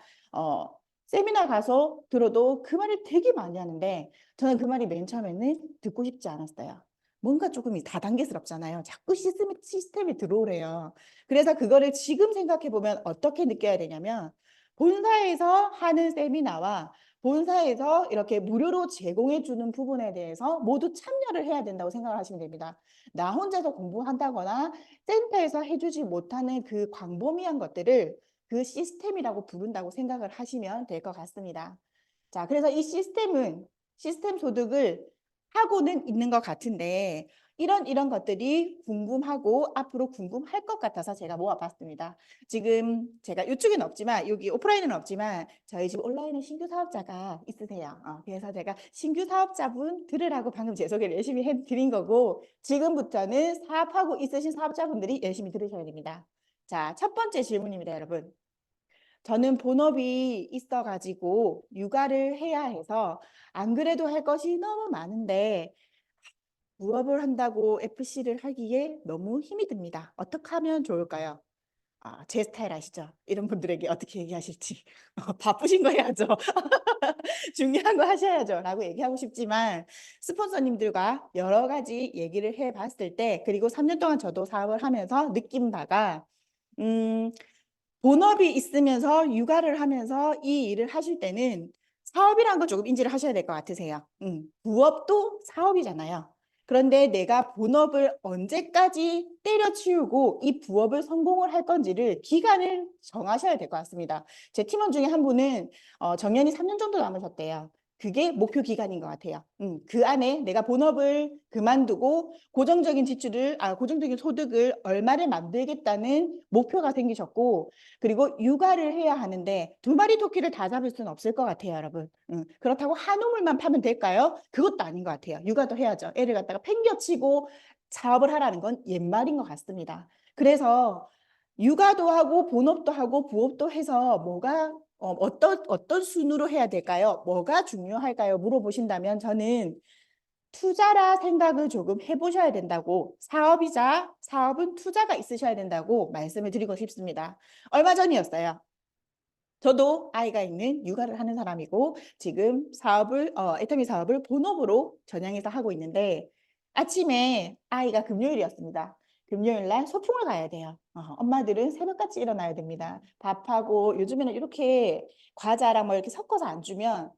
세미나 가서 들어도 그 말을 되게 많이 하는데 저는 그 말이 맨 처음에는 듣고 싶지 않았어요. 뭔가 조금 다단계스럽잖아요. 자꾸 시스템이 들어오래요. 그래서 그거를 지금 생각해 보면 어떻게 느껴야 되냐면 본사에서 하는 세미나와 본사에서 이렇게 무료로 제공해 주는 부분에 대해서 모두 참여를 해야 된다고 생각을 하시면 됩니다. 나 혼자서 공부한다거나 센터에서 해주지 못하는 그 광범위한 것들을 그 시스템이라고 부른다고 생각을 하시면 될 것 같습니다. 자, 그래서 이 시스템 소득을 하고는 있는 것 같은데 이런 것들이 궁금하고 앞으로 궁금할 것 같아서 제가 모아봤습니다. 지금 제가 이쪽에는 없지만 여기 오프라인은 없지만 저희 집 온라인에 신규 사업자가 있으세요. 그래서 제가 신규 사업자분 들으라고 방금 제 소개를 열심히 해드린 거고 지금부터는 사업하고 있으신 사업자분들이 열심히 들으셔야 됩니다. 자, 첫 번째 질문입니다, 여러분. 저는 본업이 있어가지고 육아를 해야 해서 안 그래도 할 것이 너무 많은데 부업을 한다고 FC를 하기에 너무 힘이 듭니다. 어떻게 하면 좋을까요? 제 스타일 아시죠? 이런 분들에게 어떻게 얘기하실지 바쁘신 거 해야죠. 중요한 거 하셔야죠 라고 얘기하고 싶지만 스폰서님들과 여러 가지 얘기를 해봤을 때 그리고 3년 동안 저도 사업을 하면서 느낀 바가 본업이 있으면서 육아를 하면서 이 일을 하실 때는 사업이라는 걸 조금 인지를 하셔야 될 것 같으세요. 부업도 사업이잖아요. 그런데 내가 본업을 언제까지 때려치우고 이 부업을 성공을 할 건지를 기간을 정하셔야 될 것 같습니다. 제 팀원 중에 한 분은 정년이 3년 정도 남으셨대요. 그게 목표 기간인 것 같아요. 그 안에 내가 본업을 그만두고 고정적인 소득을 얼마를 만들겠다는 목표가 생기셨고, 그리고 육아를 해야 하는데 두 마리 토끼를 다 잡을 수는 없을 것 같아요, 여러분. 그렇다고 한 우물만 파면 될까요? 그것도 아닌 것 같아요. 육아도 해야죠. 애를 갖다가 팽겨치고 사업을 하라는 건 옛말인 것 같습니다. 그래서 육아도 하고 본업도 하고 부업도 해서 뭐가 어떤 순으로 해야 될까요? 뭐가 중요할까요? 물어보신다면 저는 투자라 생각을 조금 해보셔야 된다고 사업은 투자가 있으셔야 된다고 말씀을 드리고 싶습니다. 얼마 전이었어요. 저도 아이가 있는 육아를 하는 사람이고 지금 애터미 사업을 본업으로 전향해서 하고 있는데 아침에 아이가 금요일이었습니다. 금요일 날 소풍을 가야 돼요. 엄마들은 새벽같이 일어나야 됩니다. 밥하고 요즘에는 이렇게 과자랑 뭐 이렇게 섞어서 안 주면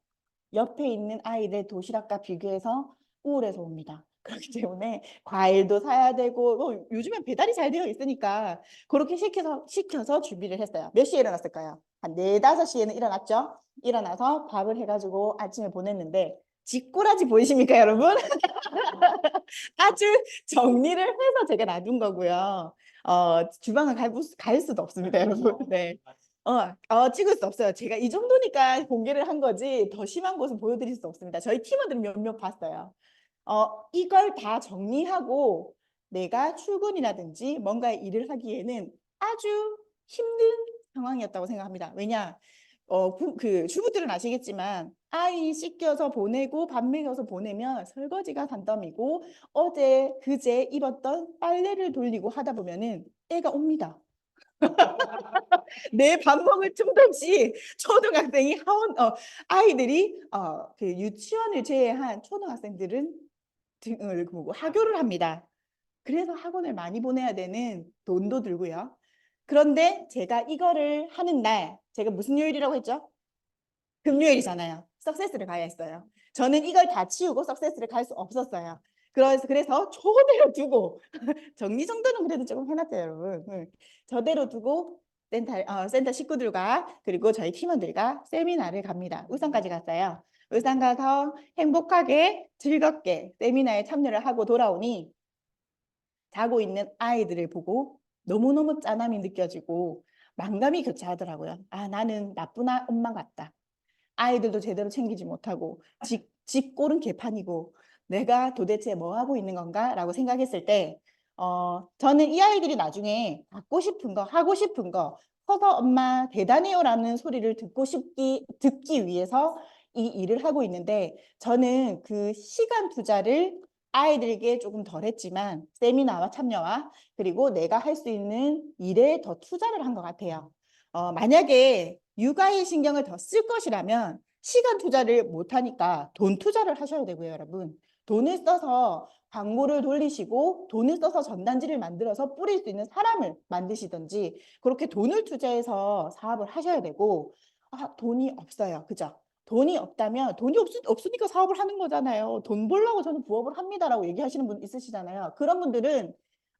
옆에 있는 아이들 도시락과 비교해서 우울해서 옵니다. 그렇기 때문에 과일도 사야 되고 요즘엔 배달이 잘 되어 있으니까 그렇게 시켜서 준비를 했어요. 몇 시에 일어났을까요? 한 4, 5시에는 일어났죠? 일어나서 밥을 해가지고 아침에 보냈는데 쥐꼬라지 보이십니까, 여러분? 아주 정리를 해서 제가 놔둔 거고요. 주방을 갈 수도 없습니다, 여러분. 네. 찍을 수 없어요. 제가 이 정도니까 공개를 한 거지 더 심한 곳은 보여드릴 수 없습니다. 저희 팀원들은 몇몇 봤어요. 이걸 다 정리하고 내가 출근이라든지 뭔가 일을 하기에는 아주 힘든 상황이었다고 생각합니다. 왜냐? 그 주부들은 아시겠지만 아이 씻겨서 보내고 밥 먹여서 보내면 설거지가 산더미고 그제 입었던 빨래를 돌리고 하다 보면은 애가 옵니다. 내 밥 먹을 틈도 없이 초등학생이 아이들이 그 유치원을 제외한 초등학생들은 등을 보고 하교를 합니다. 그래서 학원을 많이 보내야 되는 돈도 들고요. 그런데 제가 이거를 하는 날, 제가 무슨 요일이라고 했죠? 금요일이잖아요. 석세스를 가야 했어요. 저는 이걸 다 치우고 석세스를 갈 수 없었어요. 그래서 저대로 두고 정리정돈은 그래도 조금 해놨죠, 여러분. 저대로 두고 센터 식구들과 그리고 저희 팀원들과 세미나를 갑니다. 울산까지 갔어요. 울산 가서 행복하게 즐겁게 세미나에 참여를 하고 돌아오니 자고 있는 아이들을 보고 너무너무 짠함이 느껴지고 만감이 교차하더라고요. 나는 나쁜 엄마 같다. 아이들도 제대로 챙기지 못하고 집 꼴은 개판이고 내가 도대체 뭐 하고 있는 건가? 라고 생각했을 때 저는 이 아이들이 나중에 갖고 싶은 거, 하고 싶은 거 커서 엄마 대단해요 라는 소리를 듣기 위해서 이 일을 하고 있는데 저는 그 시간 투자를 아이들에게 조금 덜 했지만 세미나와 참여와 그리고 내가 할 수 있는 일에 더 투자를 한 것 같아요. 만약에 육아에 신경을 더 쓸 것이라면 시간 투자를 못하니까 돈 투자를 하셔야 되고요, 여러분. 돈을 써서 광고를 돌리시고 돈을 써서 전단지를 만들어서 뿌릴 수 있는 사람을 만드시든지 그렇게 돈을 투자해서 사업을 하셔야 되고 돈이 없어요. 그죠? 돈이 없다면 없으니까 사업을 하는 거잖아요. 돈 벌려고 저는 부업을 합니다라고 얘기하시는 분 있으시잖아요. 그런 분들은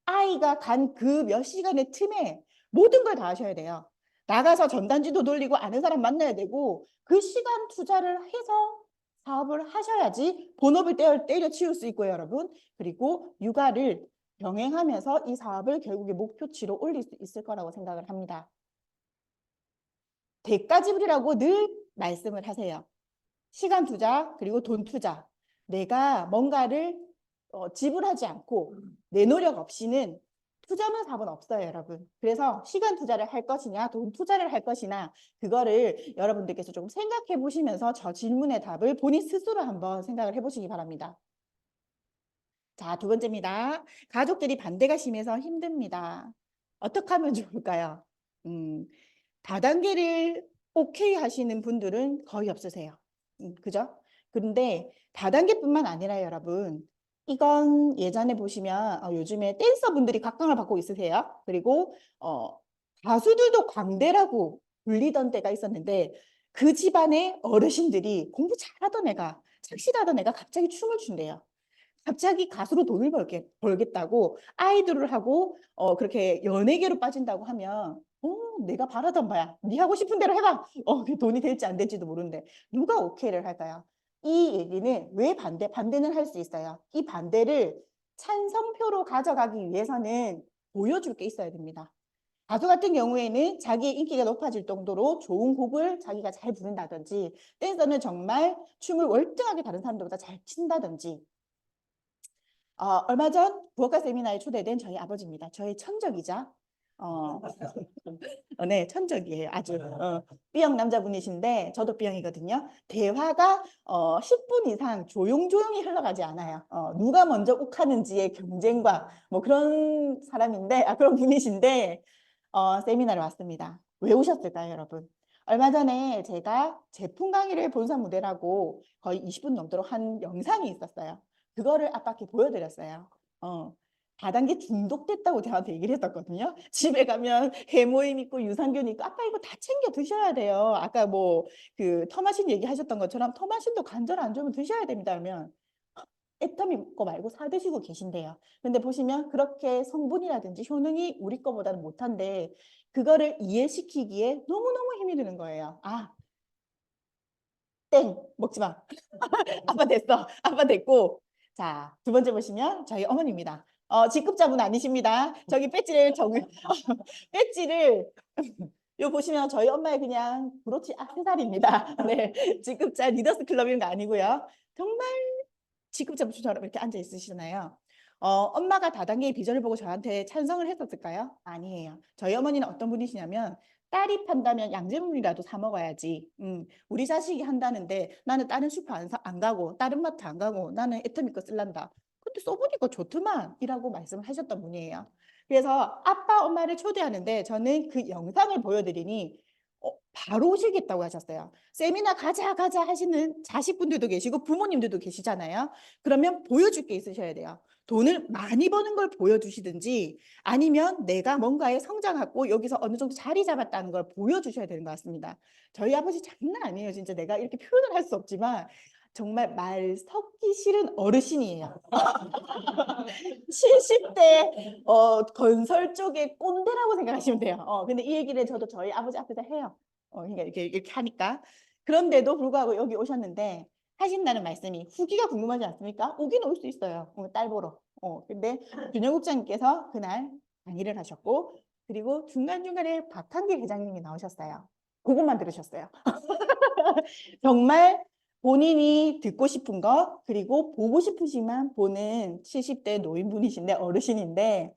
아이가 간 그 몇 시간의 틈에 모든 걸 다 하셔야 돼요. 나가서 전단지도 돌리고 아는 사람 만나야 되고 그 시간 투자를 해서 사업을 하셔야지 본업을 때려치울 수 있고요, 여러분. 그리고 육아를 병행하면서 이 사업을 결국에 목표치로 올릴 수 있을 거라고 생각을 합니다. 대가 지불이라고 늘 말씀을 하세요. 시간 투자 그리고 돈 투자. 내가 뭔가를 지불하지 않고 내 노력 없이는 투자만 사업은 없어요, 여러분. 그래서 시간 투자를 할 것이냐, 돈 투자를 할 것이냐, 그거를 여러분들께서 좀 생각해 보시면서 저 질문의 답을 본인 스스로 한번 생각을 해보시기 바랍니다. 자, 두 번째입니다. 가족들이 반대가 심해서 힘듭니다. 어떻게 하면 좋을까요? 다단계를 오케이 하시는 분들은 거의 없으세요. 그죠? 그런데 다단계뿐만 아니라 여러분, 이건 예전에 보시면 요즘에 댄서분들이 각광을 받고 있으세요. 그리고 가수들도 광대라고 불리던 때가 있었는데 그 집안의 어르신들이 공부 잘하던 애가 착실하던 애가 갑자기 춤을 춘대요. 갑자기 가수로 돈을 벌겠다고 아이돌을 하고 그렇게 연예계로 빠진다고 하면 내가 바라던 바야. 네 하고 싶은 대로 해봐. 그 돈이 될지 안 될지도 모르는데 누가 오케이를 할까요? 이 얘기는 왜 반대는 할 수 있어요. 이 반대를 찬성표로 가져가기 위해서는 보여줄 게 있어야 됩니다. 가수 같은 경우에는 자기의 인기가 높아질 정도로 좋은 곡을 자기가 잘 부른다든지 댄서는 정말 춤을 월등하게 다른 사람들보다 잘 춘다든지 얼마 전 부엌가 세미나에 초대된 저희 아버지입니다. 저희 천적이자 네, 천적이에요. 아주 B형 남자분이신데 저도 B형이거든요. 대화가 10분 이상 조용조용히 흘러가지 않아요. 누가 먼저 욱하는지의 경쟁과 뭐 그런 사람인데 그런 분이신데 세미나를 왔습니다. 왜 오셨을까요, 여러분? 얼마 전에 제가 제품 강의를 본사 무대라고 거의 20분 넘도록 한 영상이 있었어요. 그거를 아빠께 보여드렸어요. 다단계 중독됐다고 저한테 얘기를 했었거든요. 집에 가면 해모임 있고 유산균 있고 아빠 이거 다 챙겨 드셔야 돼요. 아까 뭐 그 터마신 얘기하셨던 것처럼 터마신도 관절 안 좋으면 드셔야 됩니다. 하면 애터미 거 말고 사 드시고 계신데요. 근데 보시면 그렇게 성분이라든지 효능이 우리 거보다는 못한데 그거를 이해시키기에 너무너무 힘이 드는 거예요. 땡 먹지 마. 아빠 됐어. 아빠 됐고. 자, 두 번째 보시면 저희 어머니입니다. 직급자분 아니십니다. 저기 배지를 배지를 요 보시면 저희 엄마의 그냥 브로치 액세서리입니다. 네, 직급자 리더스 클럽 이런 거 아니고요. 정말 직급자분처럼 이렇게 앉아 있으시잖아요. 엄마가 다단계의 비전을 보고 저한테 찬성을 했었을까요? 아니에요. 저희 어머니는 어떤 분이시냐면 딸이 판다면 양재물이라도 사 먹어야지. 우리 자식이 한다는데 나는 다른 슈퍼 안 가고 다른 마트 안 가고 나는 애터미 거 쓸란다. 근데 써보니까 좋더만 이라고 말씀을 하셨던 분이에요. 그래서 아빠 엄마를 초대하는데 저는 그 영상을 보여드리니 바로 오시겠다고 하셨어요. 세미나 가자 하시는 자식분들도 계시고 부모님들도 계시잖아요. 그러면 보여줄 게 있으셔야 돼요. 돈을 많이 버는 걸 보여주시든지 아니면 내가 뭔가에 성장하고 여기서 어느 정도 자리 잡았다는 걸 보여주셔야 되는 것 같습니다. 저희 아버지 장난 아니에요. 진짜 내가 이렇게 표현을 할 수 없지만 정말 말 섞기 싫은 어르신이에요. 70대 건설 쪽의 꼰대라고 생각하시면 돼요. 근데 이 얘기를 저도 저희 아버지 앞에서 해요. 그러니까 이렇게 하니까. 그런데도 불구하고 여기 오셨는데 하신다는 말씀이 후기가 궁금하지 않습니까? 오긴 올 수 있어요. 딸 보러. 근데 준영 국장님께서 그날 강의를 하셨고 그리고 중간중간에 박한길 회장님이 나오셨어요. 그것만 들으셨어요. 정말 본인이 듣고 싶은 거 그리고 보고 싶으시만 보는 70대 노인분이신데 어르신인데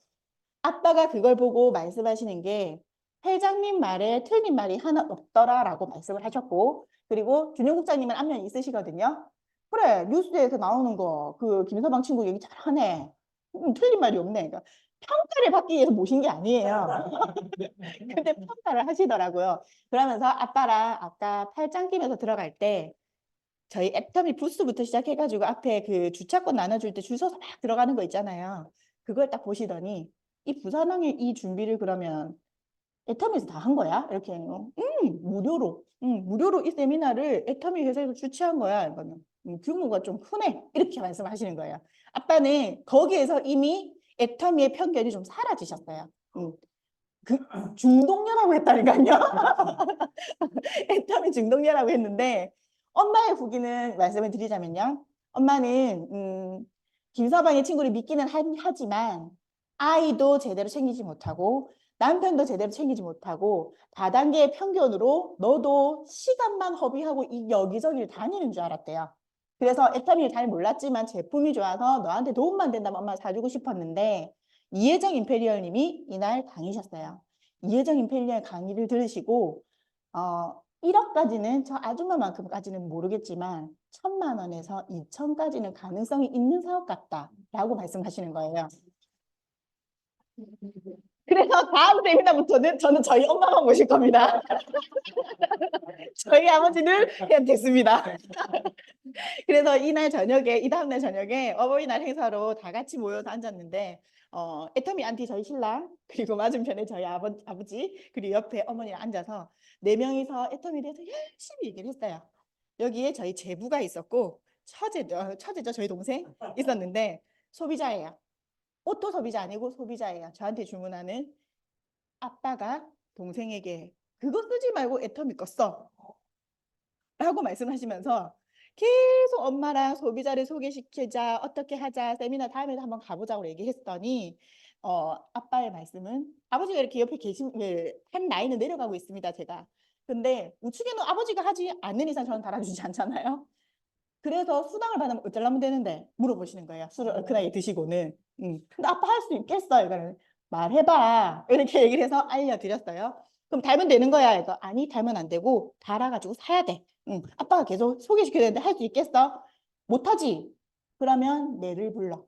아빠가 그걸 보고 말씀하시는 게 회장님 말에 틀린 말이 하나 없더라라고 말씀을 하셨고 그리고 준영 국장님은 안면이 있으시거든요. 그래 뉴스에서 나오는 거 그 김서방 친구 얘기 잘하네. 틀린 말이 없네. 그러니까 평가를 받기 위해서 모신 게 아니에요. 근데 평가를 하시더라고요. 그러면서 아빠랑 아까 팔짱 끼면서 들어갈 때 저희 애터미 부스부터 시작해가지고 앞에 그 주차권 나눠줄 때 줄 서서 막 들어가는 거 있잖아요. 그걸 딱 보시더니 이 부산항의 이 준비를 그러면 애터미에서 다 한 거야? 이렇게 해요. 무료로 이 세미나를 애터미 회사에서 주최한 거야. 이거는 규모가 좀 크네. 이렇게 말씀하시는 거예요. 아빠는 거기에서 이미 애터미의 편견이 좀 사라지셨어요. 그 중동녀라고 했다니까요. 애터미 중동녀라고 했는데 엄마의 후기는 말씀을 드리자면요. 엄마는 김서방의 친구를 믿기는 하지만 아이도 제대로 챙기지 못하고 남편도 제대로 챙기지 못하고 다단계의 편견으로 너도 시간만 허비하고 이 여기저기를 다니는 줄 알았대요. 그래서 애터미를 잘 몰랐지만 제품이 좋아서 너한테 도움만 된다면 엄마 사주고 싶었는데 이혜정 임페리얼님이 이날 강의셨어요. 이혜정 임페리얼 강의를 들으시고 1억까지는 저 아줌마만큼까지는 모르겠지만 1,000만 원에서 2천까지는 가능성이 있는 사업 같다라고 말씀하시는 거예요. 그래서 다음 세미나부터는 저는 저희 엄마만 모실 겁니다. 저희 아버지는 그냥 됐습니다. 그래서 이날 저녁에 이 다음날 저녁에 어버이날 행사로 다 같이 모여서 앉았는데 애터미 안티 저희 신랑 그리고 맞은편에 저희 아버지 그리고 옆에 어머니랑 앉아서 4명이서 애터미에 대해서 열심히 얘기를 했어요. 여기에 저희 제부가 있었고 처제죠 저희 동생 있었는데 소비자예요. 오토 소비자 아니고 소비자예요. 저한테 주문하는 아빠가 동생에게 그거 쓰지 말고 애터미 거 써. 라고 말씀하시면서 계속 엄마랑 소비자를 소개시키자 어떻게 하자 세미나 다음에도 한번 가보자고 얘기했더니 아빠의 말씀은 아버지가 이렇게 옆에 한 나이는 내려가고 있습니다 제가. 근데 우측에는 아버지가 하지 않는 이상 저는 달아주지 않잖아요. 그래서 수당을 받으면 어쩌려면 되는데 물어보시는 거예요. 술을 얼큰하게 드시고는. 근데 아빠 할 수 있겠어? 이거는 말해봐. 이렇게 얘기를 해서 알려드렸어요. 그럼 달면 되는 거야? 이거 아니 달면 안 되고 달아가지고 사야 돼. 아빠가 계속 소개시켜야 되는데 할 수 있겠어? 못하지? 그러면 내를 불러.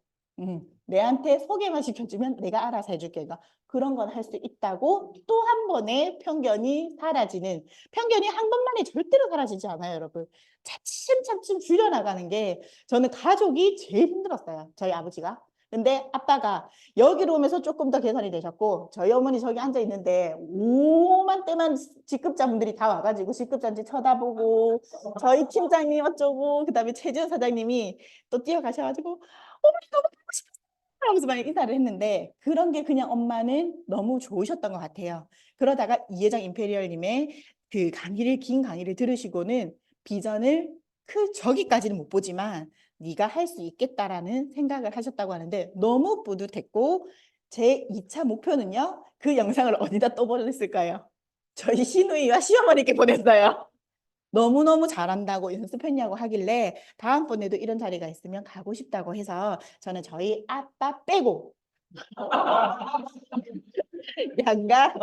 내한테 소개만 시켜주면 내가 알아서 해줄게. 그러니까 그런 건 할 수 있다고 또 한 번의 편견이 사라지는 편견이 한 번만에 절대로 사라지지 않아요, 여러분. 차츰차츰 줄여나가는 게 저는 가족이 제일 힘들었어요. 저희 아버지가. 근데 아빠가 여기로 오면서 조금 더 개선이 되셨고 저희 어머니 저기 앉아 있는데 오만 때만 직급자분들이 다 와가지고 직급자인지 쳐다보고 저희 팀장님 어쩌고 그다음에 최지현 사장님이 또 뛰어가셔가지고 어머니 너무 보고 싶었어요 하면서 막 인사를 했는데 그런 게 그냥 엄마는 너무 좋으셨던 것 같아요. 그러다가 이혜정 임페리얼님의 그 긴 강의를 들으시고는 비전을 저기까지는 못 보지만 네가 할 수 있겠다라는 생각을 하셨다고 하는데 너무 뿌듯했고 제 2차 목표는요. 그 영상을 어디다 또 보냈을까요? 저희 시누이와 시어머니께 보냈어요. 너무너무 잘한다고 연습했냐고 하길래 다음번에도 이런 자리가 있으면 가고 싶다고 해서 저는 저희 아빠 빼고 양가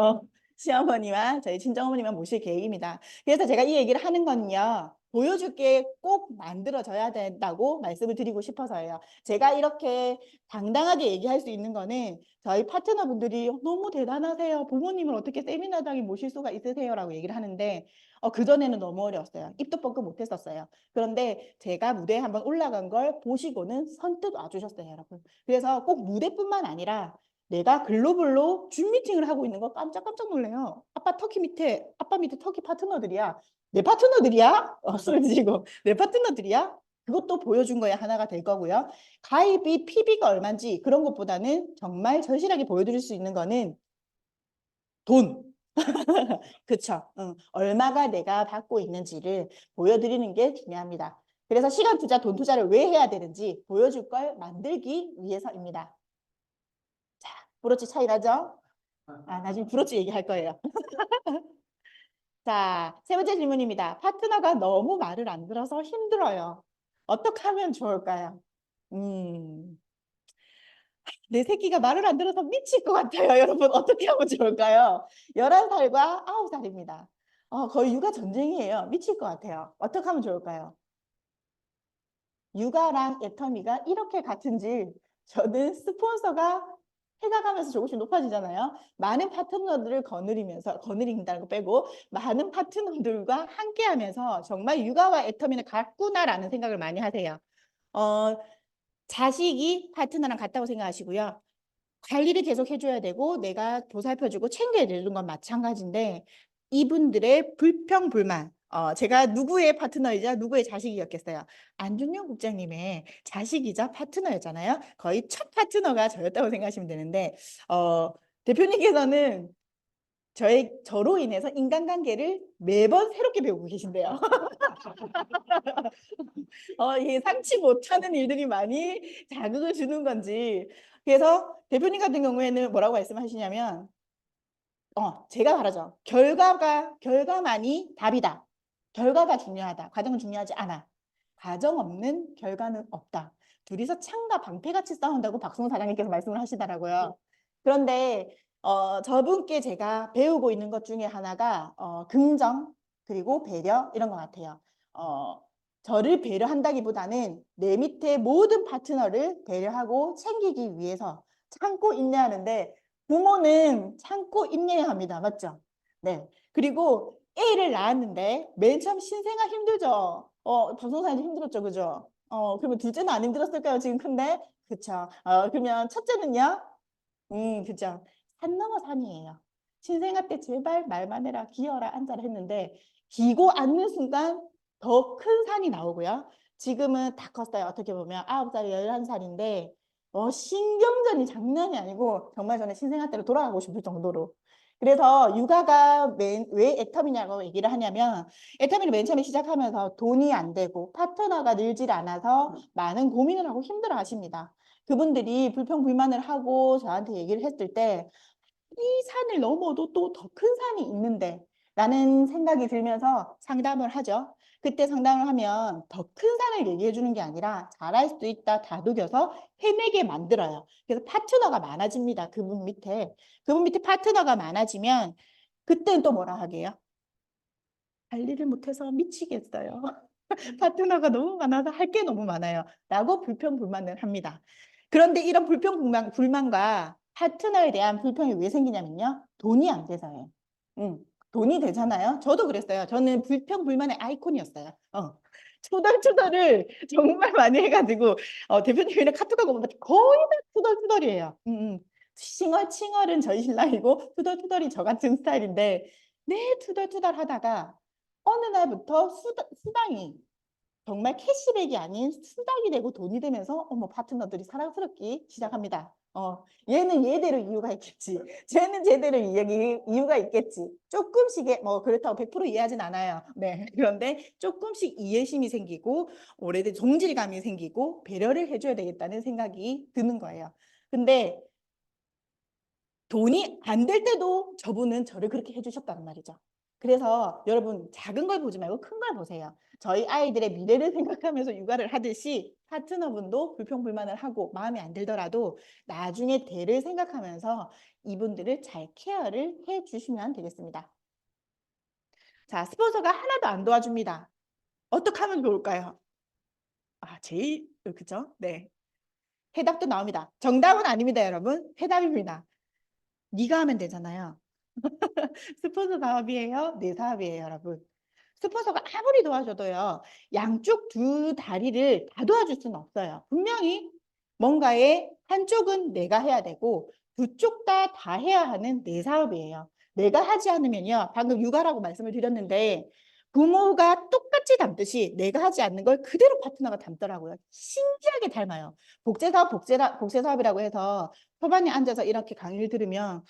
시어머니와 저희 친정어머니만 모실 계획입니다. 그래서 제가 이 얘기를 하는 건요. 보여줄 게 꼭 만들어져야 된다고 말씀을 드리고 싶어서예요. 제가 이렇게 당당하게 얘기할 수 있는 거는 저희 파트너분들이 너무 대단하세요. 부모님을 어떻게 세미나장에 모실 수가 있으세요? 라고 얘기를 하는데 그전에는 너무 어려웠어요. 입도 뻥끗 못했었어요. 그런데 제가 무대에 한번 올라간 걸 보시고는 선뜻 와주셨어요, 여러분. 그래서 꼭 무대뿐만 아니라 내가 글로벌로 줌 미팅을 하고 있는 거 깜짝깜짝 놀래요. 아빠 밑에 터키 파트너들이야. 내 파트너들이야? 술을 드시고 내 파트너들이야? 그것도 보여준 거에 하나가 될 거고요. 가입이 PB가 얼마인지 그런 것보다는 정말 절실하게 보여드릴 수 있는 거는 돈. 그쵸? 얼마가 내가 받고 있는지를 보여드리는 게 중요합니다. 그래서 시간 투자, 돈 투자를 왜 해야 되는지 보여줄 걸 만들기 위해서입니다. 자, 브로치 차이 나죠? 나중에 브로치 얘기할 거예요. 자, 3번째 질문입니다. 파트너가 너무 말을 안 들어서 힘들어요. 어떻게 하면 좋을까요? 내 새끼가 말을 안 들어서 미칠 것 같아요. 여러분 어떻게 하면 좋을까요? 11살과 9살입니다. 거의 육아 전쟁이에요. 미칠 것 같아요. 어떻게 하면 좋을까요? 육아랑 애터미가 이렇게 같은지 저는 스폰서가 해가가면서 조금씩 높아지잖아요. 많은 파트너들을 거느린다는 거 빼고 많은 파트너들과 함께하면서 정말 육아와 애터미는 같구나라는 생각을 많이 하세요. 자식이 파트너랑 같다고 생각하시고요. 관리를 계속 해줘야 되고 내가 보살펴주고 챙겨야 되는 건 마찬가지인데 이분들의 불평불만 제가 누구의 파트너이자 누구의 자식이었겠어요. 안중근 국장님의 자식이자 파트너였잖아요. 거의 첫 파트너가 저였다고 생각하시면 되는데 대표님께서는 저로 인해서 인간관계를 매번 새롭게 배우고 계신데요. 예상치 못하는 일들이 많이 자극을 주는 건지. 그래서 대표님 같은 경우에는 뭐라고 말씀하시냐면, 제가 말하죠. 결과만이 답이다. 결과가 중요하다. 과정은 중요하지 않아. 과정 없는 결과는 없다. 둘이서 창과 방패같이 싸운다고 박승호 사장님께서 말씀을 하시더라고요. 그런데 저분께 제가 배우고 있는 것 중에 하나가 긍정 그리고 배려 이런 것 같아요. 저를 배려한다기보다는 내 밑에 모든 파트너를 배려하고 챙기기 위해서 참고 인내하는데 부모는 참고 인내해야 합니다. 맞죠? 네. 그리고 애를 낳았는데 맨 처음 신생아 힘들죠. 방송사님도 힘들었죠. 그죠? 그러면 둘째는 안 힘들었을까요? 지금 큰데? 그쵸. 그러면 첫째는요? 그죠. 산 넘어 산이에요. 신생아 때 제발 말만 해라, 기어라, 앉아라 했는데 기고 앉는 순간 더 큰 산이 나오고요. 지금은 다 컸어요. 어떻게 보면 9살, 11살인데 신경전이 장난이 아니고 정말 저는 신생아 때로 돌아가고 싶을 정도로. 그래서 육아가 왜 애터미냐고 얘기를 하냐면 애터미를 맨 처음에 시작하면서 돈이 안 되고 파트너가 늘질 않아서 많은 고민을 하고 힘들어 하십니다. 그분들이 불평불만을 하고 저한테 얘기를 했을 때 이 산을 넘어도 또 더 큰 산이 있는데 라는 생각이 들면서 상담을 하죠. 그때 상담을 하면 더 큰 산을 얘기해 주는 게 아니라 잘할 수도 있다 다독여서 해내게 만들어요. 그래서 파트너가 많아집니다. 그분 밑에 파트너가 많아지면 그때는 또 뭐라 하게요? 관리를 못해서 미치겠어요. 파트너가 너무 많아서 할 게 너무 많아요. 라고 불평불만을 합니다. 그런데 이런 불만과 파트너에 대한 불평이 왜 생기냐면요. 돈이 안 돼서요. 돈이 되잖아요. 저도 그랬어요. 저는 불평불만의 아이콘이었어요. 투덜투덜을 정말 많이 해가지고 대표님이랑 카톡하고 보면 거의 다 투덜투덜이에요. 칭얼칭얼은 저희 신랑이고 투덜투덜이 저 같은 스타일인데 네 투덜투덜 하다가 어느 날부터 수당이 정말 캐시백이 아닌 수당이 되고 돈이 되면서 파트너들이 사랑스럽기 시작합니다. 얘는 얘대로 이유가 있겠지. 쟤는 제대로 이유가 있겠지. 조금씩의 그렇다고 100% 이해하진 않아요. 네. 그런데 조금씩 이해심이 생기고 오래된 동질감이 생기고 배려를 해줘야 되겠다는 생각이 드는 거예요. 근데 돈이 안 될 때도 저분은 저를 그렇게 해주셨다는 말이죠. 그래서 여러분 작은 걸 보지 말고 큰 걸 보세요. 저희 아이들의 미래를 생각하면서 육아를 하듯이 파트너분도 불평불만을 하고 마음에 안 들더라도 나중에 대를 생각하면서 이분들을 잘 케어를 해주시면 되겠습니다. 자, 스폰서가 하나도 안 도와줍니다. 어떻게 하면 좋을까요? 그죠? 네. 해답도 나옵니다. 정답은 아닙니다, 여러분. 해답입니다. 네가 하면 되잖아요. 스폰서 사업이에요? 내 사업이에요, 여러분. 스폰서가 아무리 도와줘도요, 양쪽 두 다리를 다 도와줄 수는 없어요. 분명히 뭔가의 한쪽은 내가 해야 되고 두 쪽 다 해야 하는 내 사업이에요. 내가 하지 않으면요, 방금 육아라고 말씀을 드렸는데 부모가 똑같이 담듯이 내가 하지 않는 걸 그대로 파트너가 담더라고요. 신기하게 닮아요. 복제사업이라고 해서 초반에 앉아서 이렇게 강의를 들으면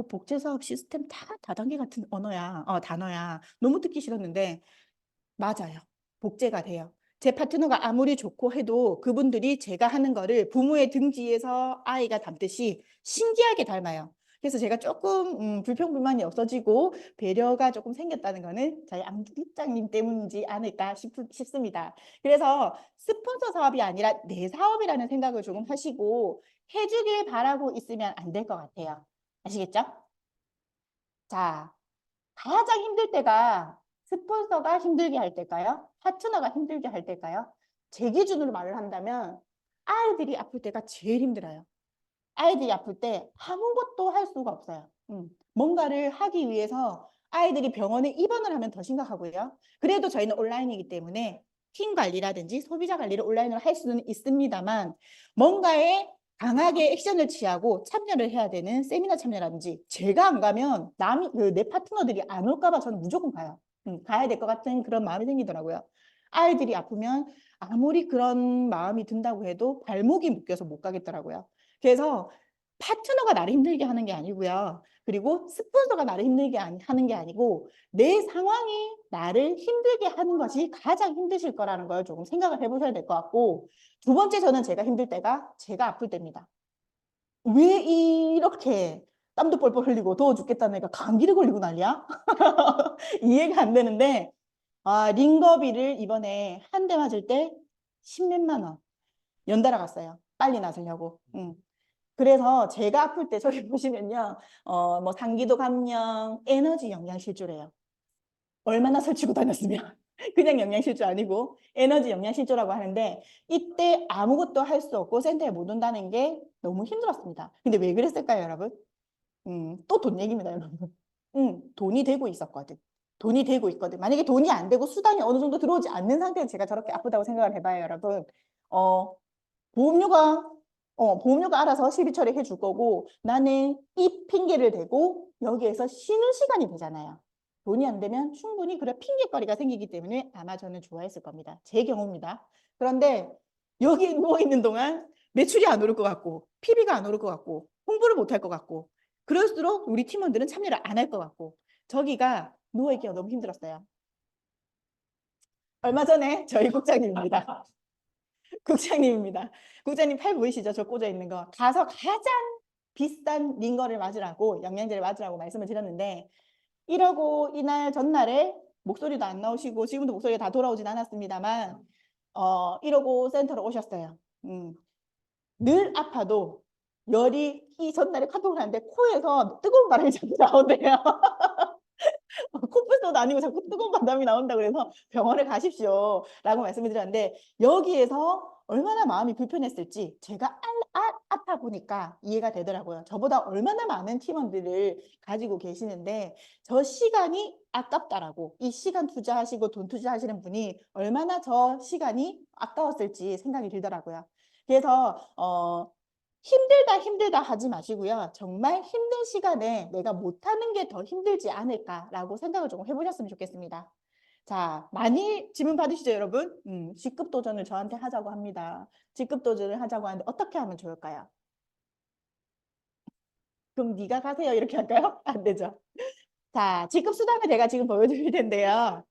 복제사업 시스템 다 다단계 같은 단어야. 너무 듣기 싫었는데 맞아요. 복제가 돼요. 제 파트너가 아무리 좋고 해도 그분들이 제가 하는 거를 부모의 등지에서 아이가 닮듯이 신기하게 닮아요. 그래서 제가 조금 불평불만이 없어지고 배려가 조금 생겼다는 거는 저희 안국장님 때문이지 않을까 싶습니다. 그래서 스폰서 사업이 아니라 내 사업이라는 생각을 조금 하시고 해주길 바라고 있으면 안 될 것 같아요. 아시겠죠? 자, 가장 힘들 때가 스폰서가 힘들게 할 때일까요? 파트너가 힘들게 할 때일까요? 제 기준으로 말을 한다면 아이들이 아플 때가 제일 힘들어요. 아이들이 아플 때 아무것도 할 수가 없어요. 뭔가를 하기 위해서 아이들이 병원에 입원을 하면 더 심각하고요. 그래도 저희는 온라인이기 때문에 팀 관리라든지 소비자 관리를 온라인으로 할 수는 있습니다만 뭔가에 강하게 액션을 취하고 참여를 해야 되는 세미나 참여라든지 제가 안 가면 내 파트너들이 안 올까 봐 저는 무조건 가요. 가야 될 것 같은 그런 마음이 생기더라고요. 아이들이 아프면 아무리 그런 마음이 든다고 해도 발목이 묶여서 못 가겠더라고요. 그래서 파트너가 나를 힘들게 하는 게 아니고요. 그리고 스폰서가 나를 힘들게 하는 게 아니고 내 상황이 나를 힘들게 하는 것이 가장 힘드실 거라는 걸 조금 생각을 해보셔야 될 것 같고 두 번째 저는 제가 힘들 때가 제가 아플 때입니다. 왜 이렇게 땀도 뻘뻘 흘리고 더워 죽겠다는 애가 감기를 걸리고 난리야? 이해가 안 되는데 링거비를 이번에 한 대 맞을 때 10몇만 원 연달아 갔어요. 빨리 나으려고. 그래서 제가 아플 때 저기 보시면요. 뭐 상기도 감염, 에너지 영양실조래요. 얼마나 설치고 다녔으면. 그냥 영양실조 아니고 에너지 영양실조라고 하는데 이때 아무것도 할 수 없고 센터에 못 온다는 게 너무 힘들었습니다. 근데 왜 그랬을까요, 여러분? 또 돈 얘기입니다, 여러분. 돈이 되고 있었거든. 돈이 되고 있거든. 만약에 돈이 안 되고 수당이 어느 정도 들어오지 않는 상태에서 제가 저렇게 아프다고 생각을 해봐요, 여러분. 보험료가 알아서 실비 처리해 줄 거고 나는 이 핑계를 대고 여기에서 쉬는 시간이 되잖아요. 돈이 안 되면 충분히 그런 핑계거리가 생기기 때문에 아마 저는 좋아했을 겁니다. 제 경우입니다. 그런데 여기 누워있는 동안 매출이 안 오를 것 같고 PB가 안 오를 것 같고 홍보를 못 할 것 같고 그럴수록 우리 팀원들은 참여를 안 할 것 같고 저기가 누워있기가 너무 힘들었어요. 얼마 전에 저희 국장님입니다. 국장님입니다. 국장님 팔 보이시죠? 저 꽂아 있는 거. 가서 가장 비싼 링거를 맞으라고 영양제를 맞으라고 말씀을 드렸는데 이러고 이날 전날에 목소리도 안 나오시고 지금도 목소리가 다 돌아오진 않았습니다만 이러고 센터로 오셨어요. 늘 아파도 열이 이 전날에 카톡을 하는데 코에서 뜨거운 바람이 자꾸 나온대요. 코뿔소도 아니고 자꾸 뜨거운 바람이 나온다 그래서 병원에 가십시오 라고 말씀을 드렸는데 여기에서 얼마나 마음이 불편했을지 제가 아파 보니까 이해가 되더라고요. 저보다 얼마나 많은 팀원들을 가지고 계시는데 저 시간이 아깝다라고 이 시간 투자하시고 돈 투자하시는 분이 얼마나 저 시간이 아까웠을지 생각이 들더라고요. 그래서 힘들다 하지 마시고요. 정말 힘든 시간에 내가 못하는 게 더 힘들지 않을까라고 생각을 조금 해보셨으면 좋겠습니다. 자, 많이 질문 받으시죠, 여러분? 직급 도전을 저한테 하자고 합니다. 직급 도전을 하자고 하는데 어떻게 하면 좋을까요? 그럼 네가 가세요 이렇게 할까요? 안 되죠. 자, 직급 수당을 제가 지금 보여드릴 텐데요.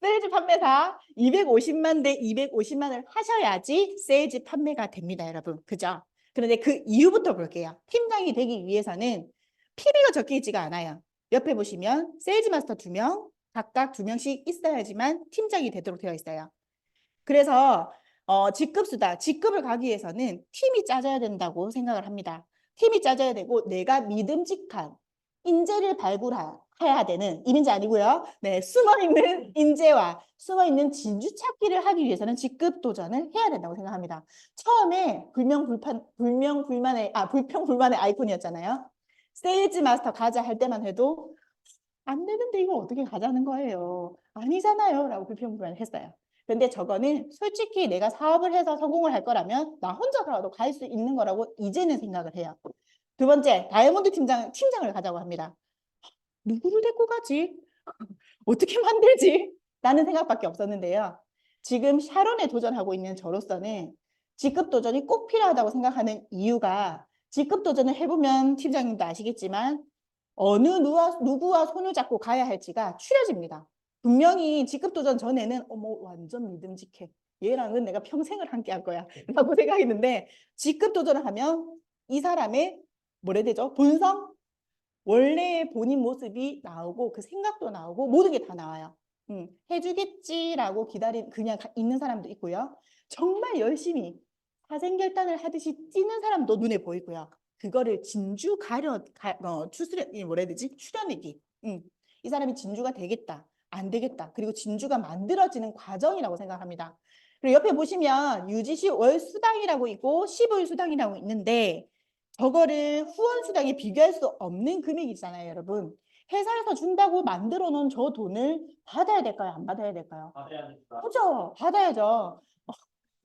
세일즈 판매사 250만 대 250만을 하셔야지 세일즈 판매가 됩니다, 여러분. 그죠? 그런데 그 이유부터 볼게요. 팀장이 되기 위해서는 PB가 적혀 있지가 않아요. 옆에 보시면 세일즈 마스터 2명, 각각 2명씩 있어야지만 팀장이 되도록 되어 있어요. 그래서 직급을 가기 위해서는 팀이 짜져야 된다고 생각을 합니다. 팀이 짜져야 되고 내가 믿음직한 인재를 발굴해야 되는 이민재 아니고요. 네, 숨어있는 인재와 숨어있는 진주 찾기를 하기 위해서는 직급 도전을 해야 된다고 생각합니다. 처음에 불평불만의 아이콘이었잖아요. 세일즈 마스터 가자 할 때만 해도 안 되는데 이거 어떻게 가자는 거예요. 아니잖아요. 라고 불평불만을 했어요. 근데 저거는 솔직히 내가 사업을 해서 성공을 할 거라면 나 혼자서라도 갈 수 있는 거라고 이제는 생각을 해요. 두 번째, 다이아몬드 팀장을 가자고 합니다. 누구를 데리고 가지? 어떻게 만들지? 라는 생각밖에 없었는데요. 지금 샤론에 도전하고 있는 저로서는 직급 도전이 꼭 필요하다고 생각하는 이유가 직급 도전을 해보면 팀장님도 아시겠지만 어느 누구와 손을 잡고 가야 할지가 추려집니다. 분명히 직급 도전 전에는 어머 완전 믿음직해. 얘랑은 내가 평생을 함께 할 거야 라고 생각했는데 직급 도전을 하면 이 사람의 뭐라 해야 되죠? 본성? 원래의 본인 모습이 나오고 그 생각도 나오고 모든 게 다 나와요. 해주겠지라고 그냥 있는 사람도 있고요. 정말 열심히 사생결단을 하듯이 뛰는 사람도 눈에 보이고요. 그거를 추려내기. 이 사람이 진주가 되겠다, 안 되겠다. 그리고 진주가 만들어지는 과정이라고 생각합니다. 그리고 옆에 보시면 UGC 월 수당이라고 있고 15일 수당이라고 있는데 저거를 후원 수당에 비교할 수 없는 금액이잖아요, 여러분. 회사에서 준다고 만들어 놓은 저 돈을 받아야 될까요? 안 받아야 될까요? 그죠? 받아야죠.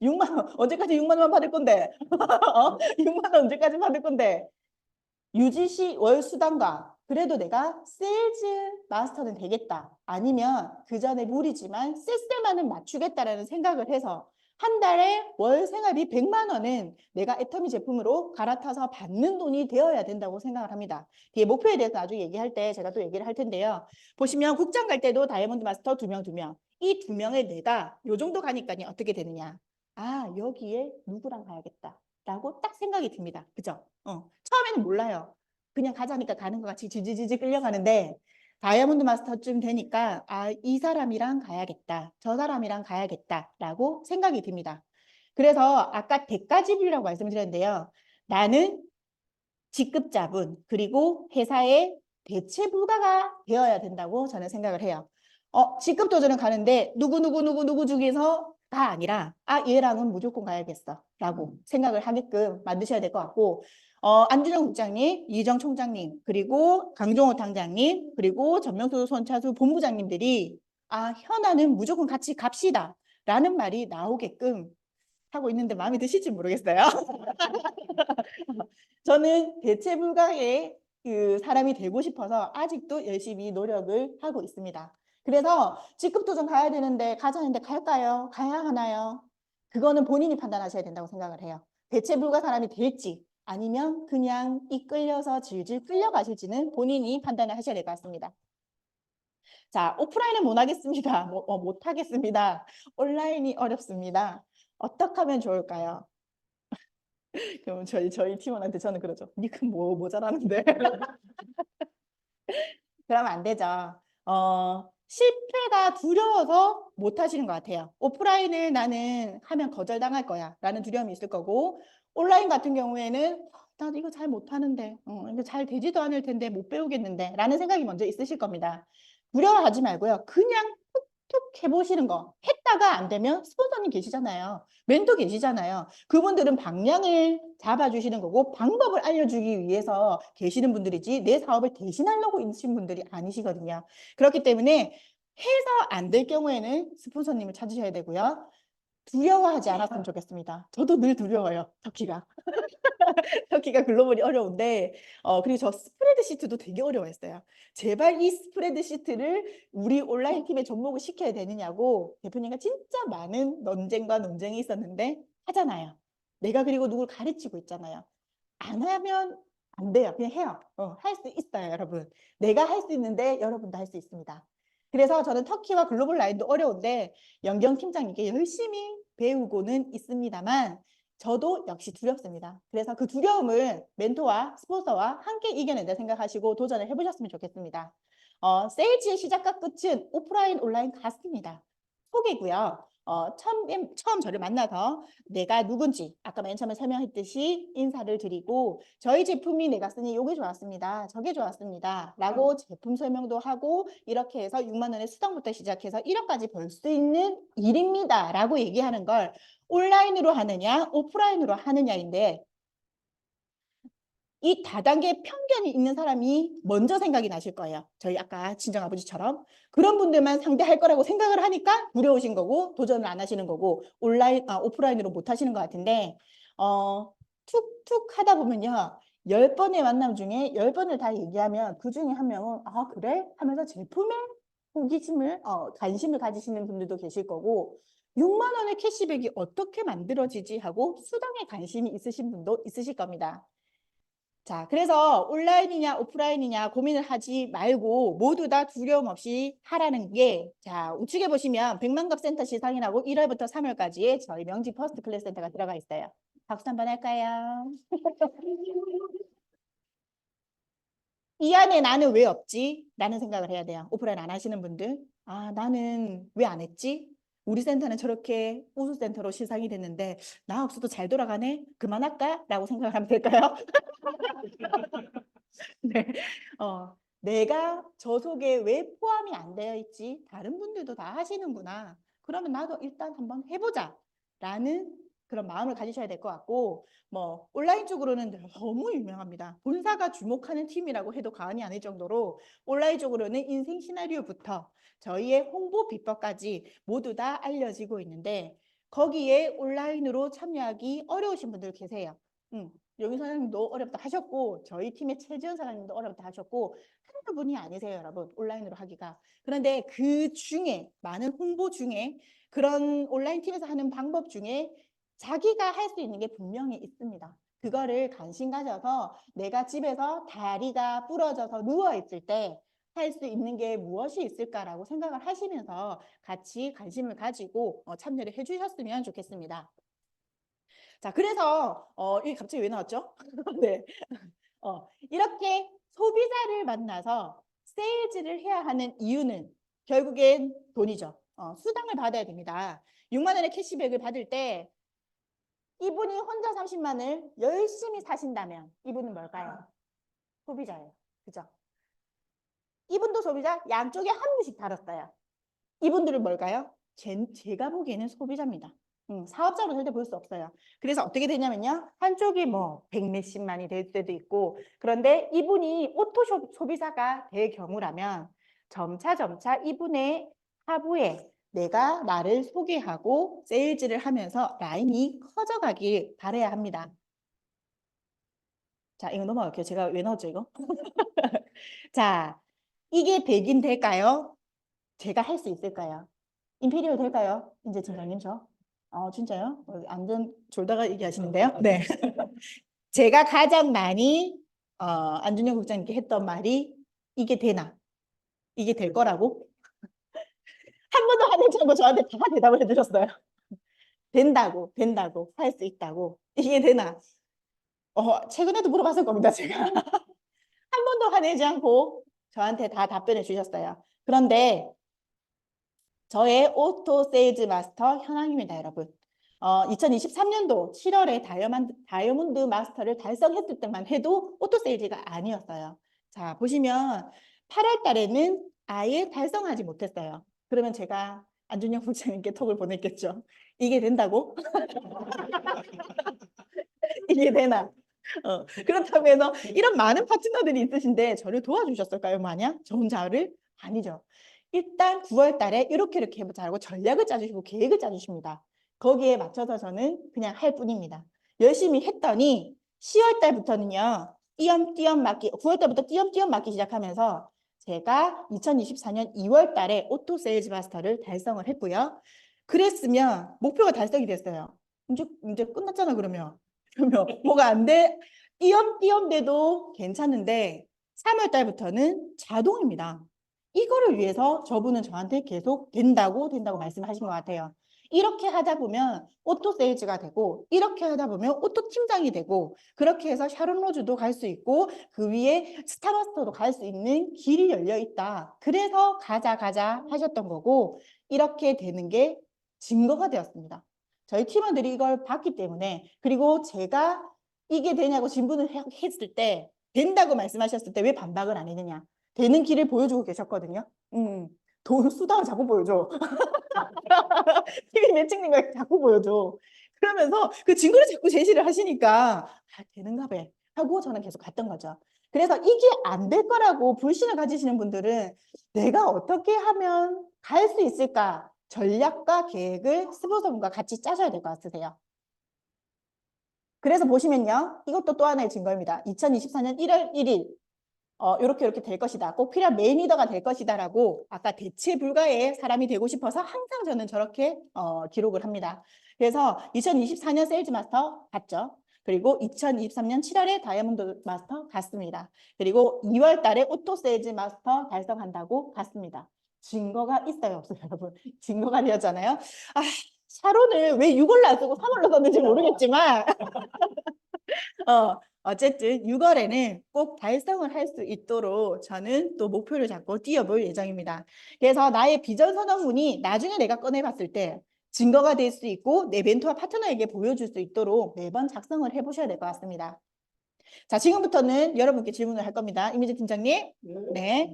6만 원, 언제까지 6만 원만 받을 건데? 6만 원 언제까지 받을 건데? UGC 월 수당과 그래도 내가 세일즈 마스터는 되겠다. 아니면 그 전에 무리지만 시스템만은 맞추겠다라는 생각을 해서 한 달에 월 생활비 100만 원은 내가 애터미 제품으로 갈아타서 받는 돈이 되어야 된다고 생각을 합니다. 뒤에 목표에 대해서 나중에 얘기할 때 제가 또 얘기를 할 텐데요. 보시면 국장 갈 때도 다이아몬드 마스터 2명, 2명. 이 2명을 내가 요 정도 가니까 어떻게 되느냐. 아, 여기에 누구랑 가야겠다. 라고 딱 생각이 듭니다. 그죠? 처음에는 몰라요. 그냥 가자니까 가는 것 같이 지지지지 끌려가는데 다이아몬드 마스터쯤 되니까 아, 이 사람이랑 가야겠다. 저 사람이랑 가야겠다라고 생각이 듭니다. 그래서 아까 대가집이라고 말씀드렸는데요. 나는 직급자분 그리고 회사의 대체 불가가 되어야 된다고 저는 생각을 해요. 직급 도전은 가는데 누구 중에서 다 아니라 아 얘랑은 무조건 가야겠어 라고 생각을 하게끔 만드셔야 될 것 같고 안준영 국장님, 이정 총장님, 그리고 강종호 당장님, 그리고 전명수 손차수 본부장님들이 아 현아는 무조건 같이 갑시다 라는 말이 나오게끔 하고 있는데 마음에 드실지 모르겠어요. 저는 대체 불가의 그 사람이 되고 싶어서 아직도 열심히 노력을 하고 있습니다. 그래서 직급 도전 가야 되는데 가자는데 갈까요? 가야 하나요? 그거는 본인이 판단하셔야 된다고 생각을 해요. 대체 불가 사람이 될지 아니면 그냥 이끌려서 질질 끌려가실지는 본인이 판단을 하셔야 될 것 같습니다. 자, 오프라인은 못 하겠습니다. 못 하겠습니다. 온라인이 어렵습니다. 어떻게 하면 좋을까요? 그럼 저희 팀원한테 저는 그러죠. 니그 뭐 모자라는데. 그러면 안 되죠. 실패가 두려워서 못 하시는 것 같아요. 오프라인을 나는 하면 거절당할 거야 라는 두려움이 있을 거고 온라인 같은 경우에는 나 이거 잘 못하는데 이거 잘 되지도 않을 텐데 못 배우겠는데 라는 생각이 먼저 있으실 겁니다. 두려워하지 말고요. 그냥 툭툭 해보시는 거. 했다가 안 되면 스폰서님 계시잖아요. 멘토 계시잖아요. 그분들은 방향을 잡아주시는 거고 방법을 알려주기 위해서 계시는 분들이지 내 사업을 대신하려고 있으신 분들이 아니시거든요. 그렇기 때문에 해서 안 될 경우에는 스폰서님을 찾으셔야 되고요. 두려워하지 않았으면 좋겠습니다. 저도 늘 두려워요. 터키가. 터키가 글로벌이 어려운데 그리고 저 스프레드시트도 되게 어려워했어요. 제발 이 스프레드시트를 우리 온라인 팀에 접목을 시켜야 되느냐고 대표님과 진짜 많은 논쟁과 논쟁이 있었는데 하잖아요. 내가 그리고 누굴 가르치고 있잖아요. 안 하면 안 돼요. 그냥 해요. 할 수 있어요, 여러분. 내가 할 수 있는데 여러분도 할 수 있습니다. 그래서 저는 터키와 글로벌 라인도 어려운데 연경 팀장님께 열심히 배우고는 있습니다만 저도 역시 두렵습니다. 그래서 그 두려움을 멘토와 스폰서와 함께 이겨낸다 생각하시고 도전을 해보셨으면 좋겠습니다. 세일즈의 시작과 끝은 오프라인, 온라인 같습니다. 소개고요. 처음 저를 만나서 내가 누군지 아까 맨 처음에 설명했듯이 인사를 드리고 저희 제품이 내가 쓰니 이게 좋았습니다. 저게 좋았습니다. 라고 제품 설명도 하고 이렇게 해서 6만 원의 수당부터 시작해서 1억까지 벌 수 있는 일입니다. 라고 얘기하는 걸 온라인으로 하느냐 오프라인으로 하느냐인데 이 다단계 편견이 있는 사람이 먼저 생각이 나실 거예요. 저희 아까 친정아버지처럼 그런 분들만 상대할 거라고 생각을 하니까 두려우신 거고 도전을 안 하시는 거고 오프라인으로 못 하시는 것 같은데 툭툭 하다 보면요. 10번의 만남 중에 10번을 다 얘기하면 그 중에 한 명은 아 그래? 하면서 제품에 호기심을 관심을 가지시는 분들도 계실 거고 6만 원의 캐시백이 어떻게 만들어지지 하고 수당에 관심이 있으신 분도 있으실 겁니다. 자, 그래서 온라인이냐 오프라인이냐 고민을 하지 말고 모두 다 두려움 없이 하라는 게 자, 우측에 보시면 백만갑 센터 시상이라고 1월부터 3월까지의 저희 명지 퍼스트 클래스 센터가 들어가 있어요. 박수 한번 할까요? 이 안에 나는 왜 없지? 라는 생각을 해야 돼요. 오프라인 안 하시는 분들. 아, 나는 왜 안 했지? 우리 센터는 저렇게 우수센터로 시상이 됐는데 나 없어도 잘 돌아가네? 그만할까? 라고 생각을 하면 될까요? 네. 내가 저 속에 왜 포함이 안 되어 있지? 다른 분들도 다 하시는구나. 그러면 나도 일단 한번 해보자. 라는 그런 마음을 가지셔야 될 것 같고, 뭐 온라인 쪽으로는 너무 유명합니다. 본사가 주목하는 팀이라고 해도 과언이 아닐 정도로 온라인 쪽으로는 인생 시나리오부터 저희의 홍보 비법까지 모두 다 알려지고 있는데, 거기에 온라인으로 참여하기 어려우신 분들 계세요. 여기 사장님도 어렵다 하셨고, 저희 팀의 최지연 사장님도 어렵다 하셨고, 한두 분이 아니세요, 여러분. 온라인으로 하기가. 그런데 그 중에, 많은 홍보 중에, 그런 온라인 팀에서 하는 방법 중에 자기가 할 수 있는 게 분명히 있습니다. 그거를 관심 가져서 내가 집에서 다리가 부러져서 누워있을 때 할 수 있는 게 무엇이 있을까라고 생각을 하시면서 같이 관심을 가지고 참여를 해주셨으면 좋겠습니다. 자, 그래서 이게 갑자기 왜 나왔죠? 네. 이렇게 소비자를 만나서 세일즈를 해야 하는 이유는 결국엔 돈이죠. 수당을 받아야 됩니다. 6만 원의 캐시백을 받을 때 이분이 혼자 30만을 열심히 사신다면 이분은 뭘까요? 소비자예요. 그죠? 이분도 소비자, 양쪽에 한 분씩 다뤘어요. 이분들은 뭘까요? 제가 보기에는 소비자입니다. 사업자로 절대 볼 수 없어요. 그래서 어떻게 되냐면요. 한쪽이 뭐 100몇십만이 될 때도 있고, 그런데 이분이 오토 소비자가 될 경우라면 점차 이분의 하부에 내가 나를 소개하고 세일즈를 하면서 라인이 커져가길 바라야 합니다. 자, 이거 넘어갈게요. 제가 왜 넣었죠, 이거? 자, 이게 100인 될까요? 제가 할 수 있을까요? 임페리얼 될까요? 이제 팀장님 저? 진짜요? 안전 졸다가 얘기하시는데요? 네. 제가 가장 많이 안준영 국장님께 했던 말이 이게 되나? 이게 될 거라고? 한 번도 화내지 않고 저한테 다 대답을 해주셨어요. 된다고, 할 수 있다고. 이게 되나? 최근에도 물어봤을 겁니다, 제가. 한 번도 화내지 않고 저한테 다 답변해 주셨어요. 그런데 저의 오토 세일즈 마스터 현황입니다, 여러분. 2023년도 7월에 다이아몬드 마스터를 달성했을 때만 해도 오토 세일즈가 아니었어요. 자, 보시면 8월 달에는 아예 달성하지 못했어요. 그러면 제가 안준영 부장님께 톡을 보냈겠죠. 이게 된다고? 이게 되나? 그렇다고 해서 이런 많은 파트너들이 있으신데 저를 도와주셨을까요, 마냥? 저 혼자를? 아니죠. 일단 9월 달에 이렇게 해보자고 전략을 짜주시고 계획을 짜주십니다. 거기에 맞춰서 저는 그냥 할 뿐입니다. 열심히 했더니 10월 달부터는요. 띄엄띄엄 맞기, 9월 달부터 띄엄띄엄 맞기 시작하면서 제가 2024년 2월 달에 오토 세일즈 마스터를 달성을 했고요. 그랬으면 목표가 달성이 됐어요. 이제 끝났잖아, 그러면 뭐가 안 돼? 띄엄띄엄 돼도 괜찮은데 3월 달부터는 자동입니다. 이거를 위해서 저분은 저한테 계속 된다고 말씀하신 것 같아요. 이렇게 하다 보면 오토 세일즈가 되고, 이렇게 하다 보면 오토 팀장이 되고, 그렇게 해서 샤론 로즈도 갈 수 있고, 그 위에 스타마스터도 갈 수 있는 길이 열려 있다. 그래서 가자 하셨던 거고, 이렇게 되는 게 증거가 되었습니다. 저희 팀원들이 이걸 봤기 때문에, 그리고 제가 이게 되냐고 질문을 했을 때 된다고 말씀하셨을 때 왜 반박을 안 했느냐. 되는 길을 보여주고 계셨거든요. 돈 수당을 자꾸 보여줘. TV 매칭된 걸 자꾸 보여줘. 그러면서 그 증거를 자꾸 제시를 하시니까 되는가 봐 하고 저는 계속 갔던 거죠. 그래서 이게 안 될 거라고 불신을 가지시는 분들은 내가 어떻게 하면 갈 수 있을까? 전략과 계획을 스폰서분과 같이 짜셔야 될 것 같으세요. 그래서 보시면요. 이것도 또 하나의 증거입니다. 2024년 1월 1일 이렇게 될 것이다. 꼭 필요한 메인 리더가 될 것이다 라고 아까 대체 불가의 사람이 되고 싶어서 항상 저는 저렇게 기록을 합니다. 그래서 2024년 세일즈 마스터 갔죠. 그리고 2023년 7월에 다이아몬드 마스터 갔습니다. 그리고 2월 달에 오토 세일즈 마스터 달성한다고 갔습니다. 증거가 있어요, 없어요, 여러분? 증거가 되었잖아요. 샤론을 왜 6월로 안 쓰고 3월로 썼는지 모르겠지만 어쨌든 6월에는 꼭 달성을 할 수 있도록 저는 또 목표를 잡고 뛰어볼 예정입니다. 그래서 나의 비전 선언문이 나중에 내가 꺼내봤을 때 증거가 될 수 있고 내 멘토와 파트너에게 보여줄 수 있도록 매번 작성을 해보셔야 될 것 같습니다. 자, 지금부터는 여러분께 질문을 할 겁니다. 이미지 팀장님. 네.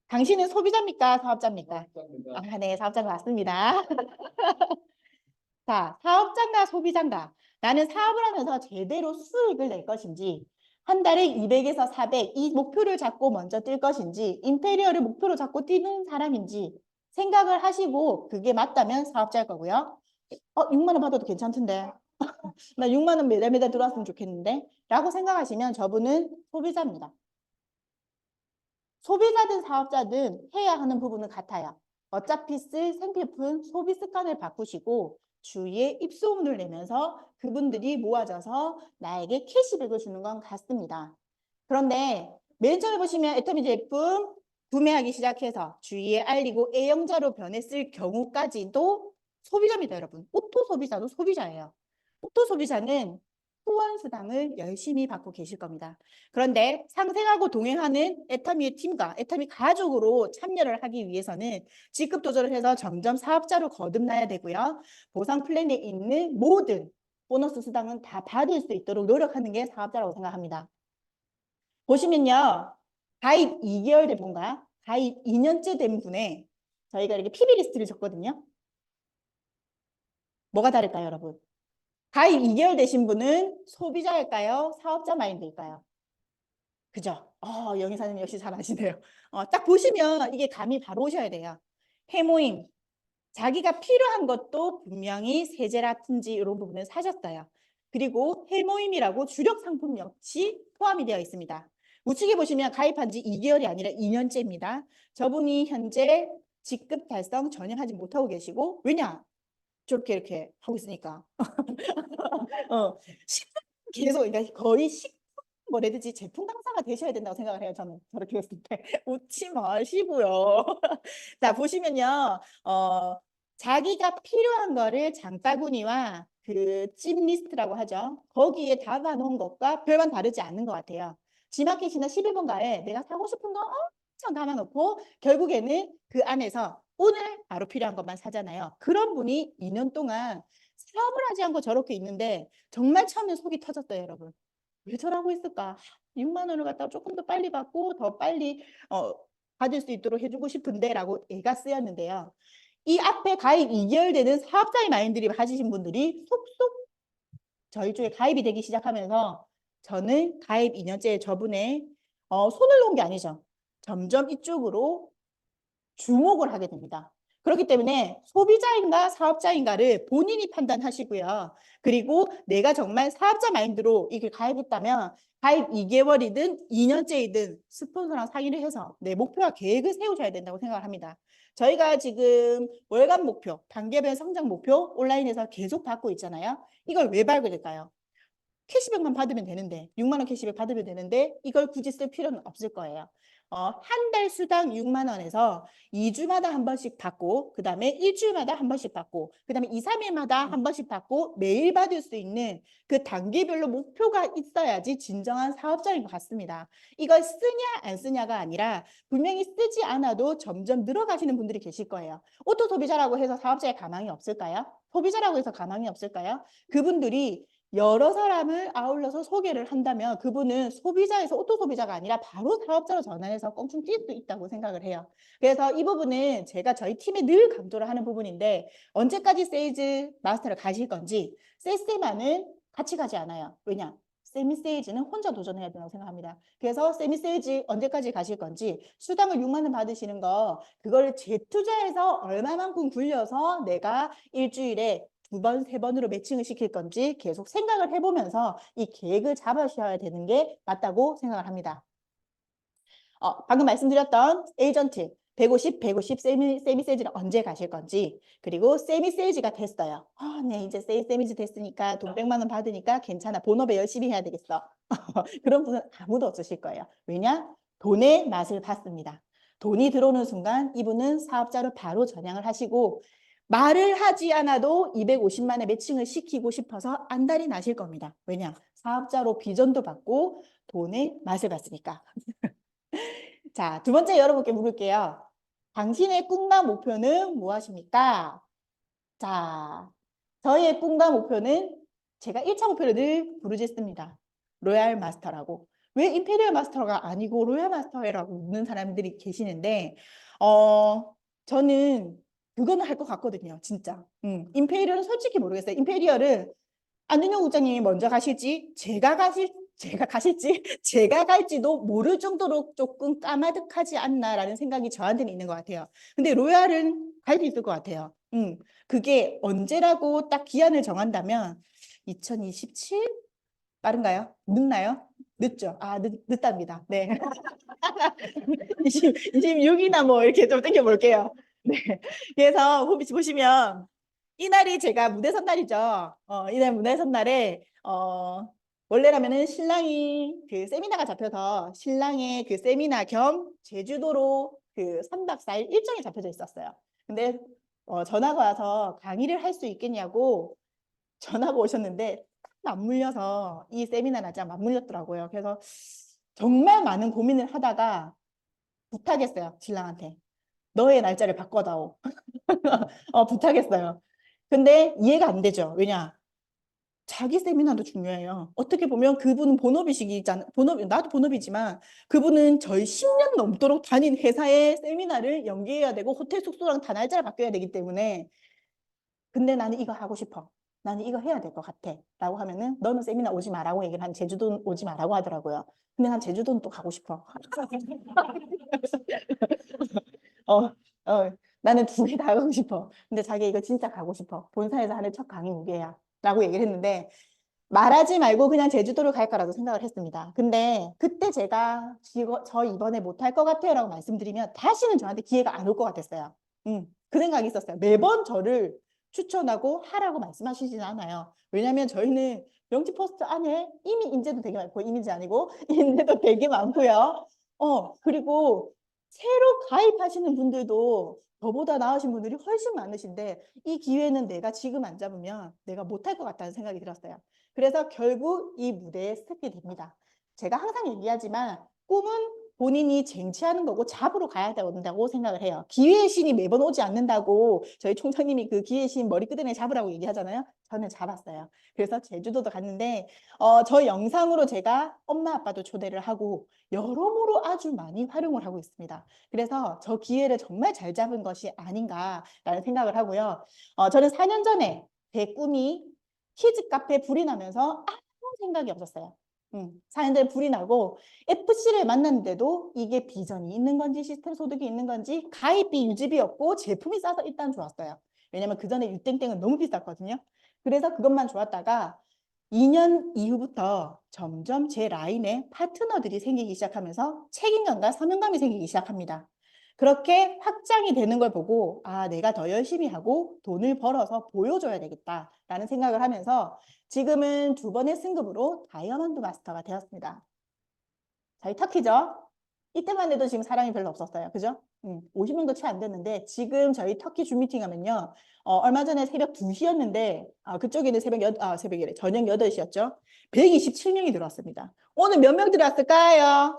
당신은 소비자입니까? 사업자입니까? 네, 사업자인 것 같습니다. 자, 사업자인가 소비자인가? 나는 사업을 하면서 제대로 수익을 낼 것인지, 한 달에 200에서 400, 이 목표를 잡고 먼저 뛸 것인지, 임페리얼을 목표로 잡고 뛰는 사람인지 생각을 하시고 그게 맞다면 사업자일 거고요. 6만 원 받아도 괜찮던데. 나 6만 원 매달 매달 들어왔으면 좋겠는데. 라고 생각하시면 저분은 소비자입니다. 소비자든 사업자든 해야 하는 부분은 같아요. 어차피 쓸 생필품 소비 습관을 바꾸시고 주위에 입소문을 내면서 그분들이 모아져서 나에게 캐시백을 주는 건 같습니다. 그런데 맨 처음에 보시면 애터미 제품 구매하기 시작해서 주위에 알리고 애용자로 변했을 경우까지도 소비자입니다, 여러분. 오토 소비자도 소비자예요. 오토 소비자는 후원 수당을 열심히 받고 계실 겁니다. 그런데 상생하고 동행하는 애터미의 팀과 애터미 가족으로 참여를 하기 위해서는 직급 도전을 해서 점점 사업자로 거듭나야 되고요. 보상 플랜에 있는 모든 보너스 수당은 다 받을 수 있도록 노력하는 게 사업자라고 생각합니다. 보시면요. 가입 2개월 된 분과 가입 2년째 된 분에 저희가 이렇게 PB 리스트를 줬거든요. 뭐가 다를까요, 여러분? 가입 2개월 되신 분은 소비자일까요? 사업자 마인드일까요? 그죠? 영희 사장님 역시 잘 아시네요. 딱 보시면 이게 감이 바로 오셔야 돼요. 해모임, 자기가 필요한 것도 분명히 세제라든지 이런 부분을 사셨어요. 그리고 해모임이라고 주력 상품 역시 포함이 되어 있습니다. 우측에 보시면 가입한 지 2개월이 아니라 2년째입니다. 저분이 현재 직급 달성 전혀 하지 못하고 계시고, 왜냐? 저렇게 이렇게 하고 있으니까. 식품 계속, 그러니까 거의 뭐라든지 제품 강사가 되셔야 된다고 생각을 해요. 저는 저렇게 했을 때. 웃지 마시고요. 자, 보시면요. 자기가 필요한 거를 장바구니와 그 찜 리스트라고 하죠. 거기에 담아놓은 것과 별반 다르지 않는 것 같아요. 지마켓이나 11번가에 내가 사고 싶은 거 엄청 담아놓고 결국에는 그 안에서 오늘 바로 필요한 것만 사잖아요. 그런 분이 2년 동안 사업을 하지 않고 저렇게 있는데 정말 처음에 속이 터졌어요, 여러분. 왜 저러고 있을까? 6만 원을 갖다가 조금 더 빨리 받고 더 빨리 받을 수 있도록 해주고 싶은데 라고 애가 쓰였는데요. 이 앞에 가입 2개월 되는 사업자의 마인드를 가지신 분들이 속속 저희 쪽에 가입이 되기 시작하면서 저는 가입 2년째 저분의 손을 놓은 게 아니죠. 점점 이쪽으로 주목을 하게 됩니다. 그렇기 때문에 소비자인가 사업자인가를 본인이 판단하시고요. 그리고 내가 정말 사업자 마인드로 이걸 가입했다면 가입 2개월이든 2년째이든 스폰서랑 상의를 해서 내 목표와 계획을 세우셔야 된다고 생각을 합니다. 저희가 지금 월간 목표, 단계별 성장 목표 온라인에서 계속 받고 있잖아요. 이걸 왜 발급할까요? 캐시백만 받으면 되는데 6만 원 캐시백 받으면 되는데 이걸 굳이 쓸 필요는 없을 거예요. 한 달 수당 6만 원에서 2주마다 한 번씩 받고 그 다음에 일주일마다 한 번씩 받고 그 다음에 2, 3일마다 한 번씩 받고 매일 받을 수 있는 그 단계별로 목표가 있어야지 진정한 사업자인 것 같습니다. 이걸 쓰냐 안 쓰냐가 아니라 분명히 쓰지 않아도 점점 늘어가시는 분들이 계실 거예요. 오토 소비자라고 해서 사업자의 가망이 없을까요? 소비자라고 해서 가망이 없을까요? 그분들이 여러 사람을 아울러서 소개를 한다면 그분은 소비자에서 오토 소비자가 아니라 바로 사업자로 전환해서 껑충 뛸 수 있다고 생각을 해요. 그래서 이 부분은 제가 저희 팀에 늘 강조를 하는 부분인데 언제까지 세일즈 마스터를 가실 건지 세세마는 같이 가지 않아요. 왜냐? 세미 세일즈는 혼자 도전해야 된다고 생각합니다. 그래서 세미 세일즈 언제까지 가실 건지 수당을 6만 원 받으시는 거 그걸 재투자해서 얼마만큼 굴려서 내가 일주일에 2번, 3번으로 매칭을 시킬 건지 계속 생각을 해보면서 이 계획을 잡으셔야 되는 게 맞다고 생각을 합니다. 방금 말씀드렸던 에이전트 150, 150 세미 세일즈는 언제 가실 건지 그리고 세미 세일즈가 됐어요. 네, 이제 세미즈 됐으니까 돈 100만 원 받으니까 괜찮아. 본업에 열심히 해야 되겠어. 그런 분은 아무도 없으실 거예요. 왜냐? 돈의 맛을 봤습니다. 돈이 들어오는 순간 이분은 사업자로 바로 전향을 하시고 말을 하지 않아도 250만에 매칭을 시키고 싶어서 안달이 나실 겁니다. 왜냐? 사업자로 비전도 받고 돈의 맛을 봤으니까. 자, 두 번째 여러분께 물을게요. 당신의 꿈과 목표는 무엇입니까? 자, 저희의 꿈과 목표는 제가 1차 목표를 늘 부르짖습니다. 로얄 마스터라고. 왜 임페리얼 마스터가 아니고 로얄 마스터라고 묻는 사람들이 계시는데 저는 그거는 할 것 같거든요, 진짜. 임페리얼은 솔직히 모르겠어요. 임페리얼은 안준영 국장님이 먼저 가실지, 제가 가실지, 제가 갈지도 모를 정도로 조금 까마득하지 않나라는 생각이 저한테는 있는 것 같아요. 근데 로얄은 갈 수 있을 것 같아요. 그게 언제라고 딱 기한을 정한다면 2027? 빠른가요? 늦나요? 늦죠? 아, 늦답니다. 네. 26이나 뭐 이렇게 좀 땡겨볼게요. 네. 그래서 보시면 이날이 제가 무대 선날이죠. 이날 무대 선날에 원래라면은 신랑이 그 세미나가 잡혀서 신랑의 그 세미나 겸 제주도로 그 3박 4일 일정이 잡혀져 있었어요. 근데 전화가 와서 강의를 할 수 있겠냐고 전화가 오셨는데 맞물려서 이 세미나 날짜 맞물렸더라고요. 그래서 정말 많은 고민을 하다가 부탁했어요, 신랑한테. 너의 날짜를 바꿔다오. 부탁했어요. 근데 이해가 안 되죠. 왜냐? 자기 세미나도 중요해요. 어떻게 보면 그분은 본업이시기잖아. 나도 본업이지만 그분은 저희 10년 넘도록 다닌 회사의 세미나를 연기해야 되고 호텔 숙소랑 다 날짜를 바뀌어야 되기 때문에 근데 나는 이거 하고 싶어. 나는 이거 해야 될 것 같아. 라고 하면은 너는 세미나 오지 마라고 얘기를 한 제주도 오지 마라고 하더라고요. 근데 난 제주도는 또 가고 싶어. 어, 나는 두 개 다 가고 싶어. 근데 자기 이거 진짜 가고 싶어. 본사에서 하는 첫 강의 무게야. 라고 얘기를 했는데 말하지 말고 그냥 제주도를 갈 거라고 생각을 했습니다. 근데 그때 제가 저 이번에 못할 것 같아요 라고 말씀드리면 다시는 저한테 기회가 안 올 것 같았어요. 그 생각이 있었어요. 매번 저를 추천하고 하라고 말씀하시진 않아요. 왜냐하면 저희는 명지 포스트 안에 이미 인재도 되게 많고 이미지 아니고 인재도 되게 많고요. 그리고 새로 가입하시는 분들도 저보다 나으신 분들이 훨씬 많으신데 이 기회는 내가 지금 안 잡으면 내가 못할 것 같다는 생각이 들었어요. 그래서 결국 이 무대에 서게 됩니다. 제가 항상 얘기하지만 꿈은 본인이 쟁취하는 거고 잡으러 가야 된다고 생각을 해요. 기회의 신이 매번 오지 않는다고 저희 총장님이 그 기회의 신 머리끄댕이 잡으라고 얘기하잖아요. 저는 잡았어요. 그래서 제주도도 갔는데 저 영상으로 제가 엄마 아빠도 초대를 하고 여러모로 아주 많이 활용을 하고 있습니다. 그래서 저 기회를 정말 잘 잡은 것이 아닌가라는 생각을 하고요. 저는 4년 전에 제 꿈이 키즈 카페 불이 나면서 아무 생각이 없었어요. 4년 전에 불이 나고 FC를 만났는데도 이게 비전이 있는 건지 시스템 소득이 있는 건지 가입비 유지비 없고 제품이 싸서 일단 좋았어요. 왜냐면 그 전에 유땡땡은 너무 비쌌거든요. 그래서 그것만 좋았다가 2년 이후부터 점점 제 라인에 파트너들이 생기기 시작하면서 책임감과 사명감이 생기기 시작합니다. 그렇게 확장이 되는 걸 보고 아, 내가 더 열심히 하고 돈을 벌어서 보여줘야 되겠다라는 생각을 하면서 지금은 2번의 승급으로 다이아몬드 마스터가 되었습니다. 저희 터키죠? 이때만 해도 지금 사람이 별로 없었어요. 그죠? 50명도 채 안 됐는데 지금 저희 터키 줌 미팅 하면요. 얼마 전에 새벽 2시였는데 그쪽에는 새벽이래. 저녁 8시였죠. 127명이 들어왔습니다. 오늘 몇 명 들어왔을까요?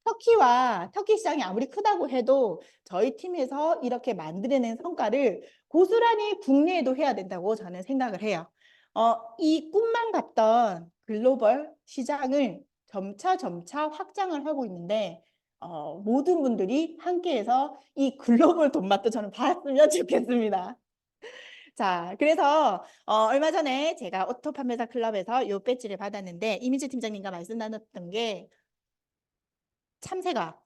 터키와 터키 시장이 아무리 크다고 해도 저희 팀에서 이렇게 만들어낸 성과를 고스란히 국내에도 해야 된다고 저는 생각을 해요. 이 꿈만 같던 글로벌 시장을 점차 확장을 하고 있는데 모든 분들이 함께해서 이 글로벌 돈맛도 저는 봤으면 좋겠습니다. 자, 그래서 얼마 전에 제가 오토 판매사 클럽에서 이 배지를 받았는데 이민재 팀장님과 말씀 나눴던 게 참새가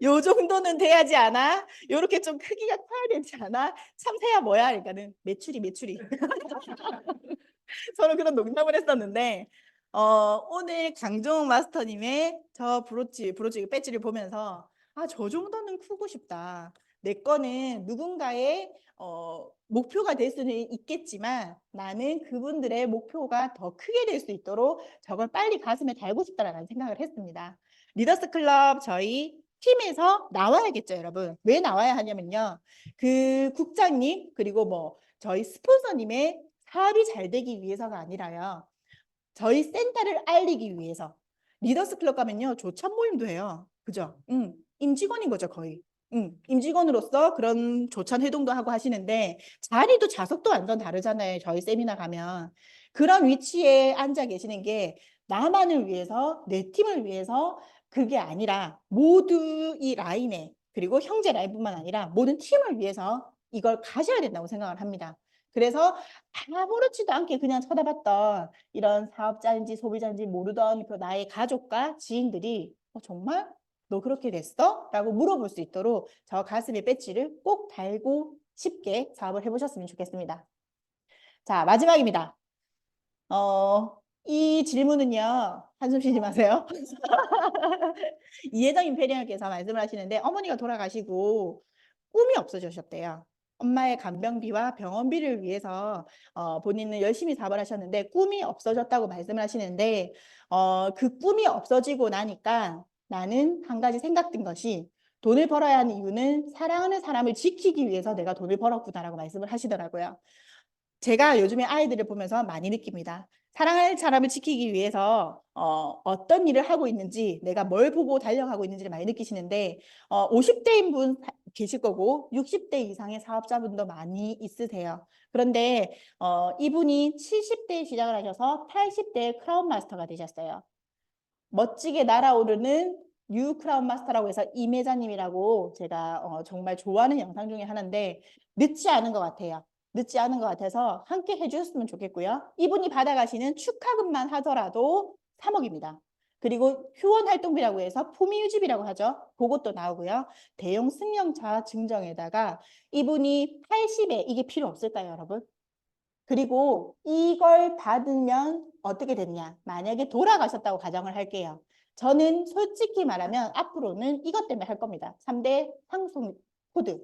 요 정도는 돼야지 않아? 요렇게 좀 크기가 커야 되지 않아? 참새야 뭐야? 그러니까는 메추리 서로 그런 농담을 했었는데 오늘 강종욱 마스터님의 저 브로치 배지를 보면서 저 정도는 크고 싶다. 내 거는 누군가의 목표가 될 수는 있겠지만 나는 그분들의 목표가 더 크게 될 수 있도록 저걸 빨리 가슴에 달고 싶다라는 생각을 했습니다. 리더스 클럽 저희 팀에서 나와야겠죠, 여러분. 왜 나와야 하냐면요. 그 국장님 그리고 뭐 저희 스폰서님의 사업이 잘 되기 위해서가 아니라요. 저희 센터를 알리기 위해서. 리더스 클럽 가면요. 조찬 모임도 해요. 그죠? 임직원인 거죠, 거의. 임직원으로서 그런 조찬 회동도 하고 하시는데 자리도 좌석도 완전 다르잖아요. 저희 세미나 가면. 그런 위치에 앉아 계시는 게 나만을 위해서, 내 팀을 위해서 그게 아니라 모두 이 라인에 그리고 형제 라인뿐만 아니라 모든 팀을 위해서 이걸 가셔야 된다고 생각을 합니다. 그래서 아무렇지도 않게 그냥 쳐다봤던 이런 사업자인지 소비자인지 모르던 그 나의 가족과 지인들이 정말 너 그렇게 됐어? 라고 물어볼 수 있도록 저 가슴에 배지를 꼭 달고 쉽게 사업을 해보셨으면 좋겠습니다. 자, 마지막입니다. 이 질문은요, 한숨 쉬지 마세요. 이혜정 임페리얼께서 말씀을 하시는데 어머니가 돌아가시고 꿈이 없어지셨대요. 엄마의 간병비와 병원비를 위해서 본인은 열심히 사업을 하셨는데 꿈이 없어졌다고 말씀을 하시는데 그 꿈이 없어지고 나니까 나는 한 가지 생각든 것이 돈을 벌어야 하는 이유는 사랑하는 사람을 지키기 위해서 내가 돈을 벌었구나라고 말씀을 하시더라고요. 제가 요즘에 아이들을 보면서 많이 느낍니다. 사랑할 사람을 지키기 위해서 어떤 일을 하고 있는지 내가 뭘 보고 달려가고 있는지를 많이 느끼시는데 50대인 분 계실 거고 60대 이상의 사업자분도 많이 있으세요. 그런데 이분이 70대에 시작을 하셔서 80대에 크라운 마스터가 되셨어요. 멋지게 날아오르는 뉴 크라운 마스터라고 해서 이매자님이라고 제가 정말 좋아하는 영상 중에 하나인데 늦지 않은 것 같아요. 늦지 않은 것 같아서 함께 해주셨으면 좋겠고요. 이분이 받아가시는 축하금만 하더라도 3억입니다. 그리고 후원활동비라고 해서 품위유지비라고 하죠. 그것도 나오고요. 대형 승용차 증정에다가 이분이 80에 이게 필요 없을까요, 여러분? 그리고 이걸 받으면 어떻게 되느냐? 만약에 돌아가셨다고 가정을 할게요. 저는 솔직히 말하면 앞으로는 이것 때문에 할 겁니다. 3대 상속 코드.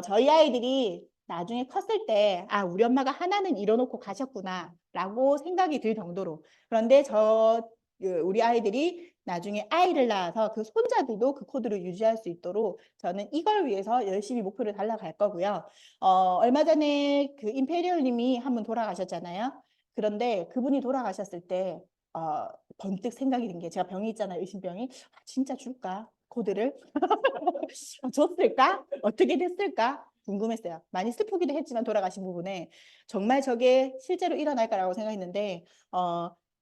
저희 아이들이 나중에 컸을 때, 아, 우리 엄마가 하나는 이뤄놓고 가셨구나, 라고 생각이 들 정도로. 그런데 우리 아이들이 나중에 아이를 낳아서 그 손자들도 그 코드를 유지할 수 있도록 저는 이걸 위해서 열심히 목표를 달려갈 거고요. 얼마 전에 그 임페리얼님이 한 분 돌아가셨잖아요. 그런데 그분이 돌아가셨을 때, 번뜩 생각이 든 게 제가 병이 있잖아요. 의심병이. 아, 진짜 줄까? 코드를? 줬을까? 어떻게 됐을까? 궁금했어요. 많이 슬프기도 했지만 돌아가신 부분에 정말 저게 실제로 일어날까라고 생각했는데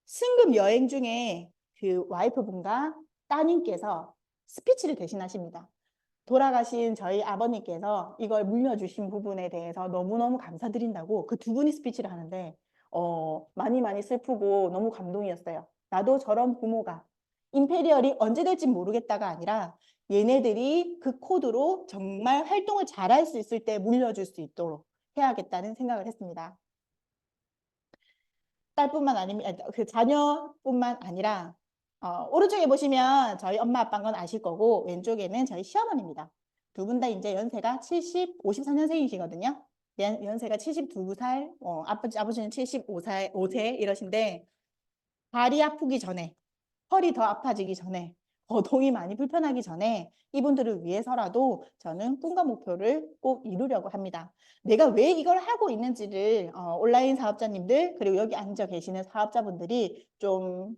승급 여행 중에 그 와이프분과 따님께서 스피치를 대신하십니다. 돌아가신 저희 아버님께서 이걸 물려주신 부분에 대해서 너무너무 감사드린다고 그 두 분이 스피치를 하는데 많이 많이 슬프고 너무 감동이었어요. 나도 저런 부모가 임페리얼이 언제 될지 모르겠다가 아니라 얘네들이 그 코드로 정말 활동을 잘할 수 있을 때 물려줄 수 있도록 해야겠다는 생각을 했습니다. 딸뿐만 아니면 그 자녀뿐만 아니라 오른쪽에 보시면 저희 엄마 아빠인 건 아실 거고 왼쪽에는 저희 시어머니입니다. 두 분 다 이제 연세가 54년생이시거든요. 연세가 72살, 아버지는 75세, 5세 이러신데 발이 아프기 전에 허리 더 아파지기 전에 거동이 많이 불편하기 전에 이분들을 위해서라도 저는 꿈과 목표를 꼭 이루려고 합니다. 내가 왜 이걸 하고 있는지를 온라인 사업자님들 그리고 여기 앉아 계시는 사업자분들이 좀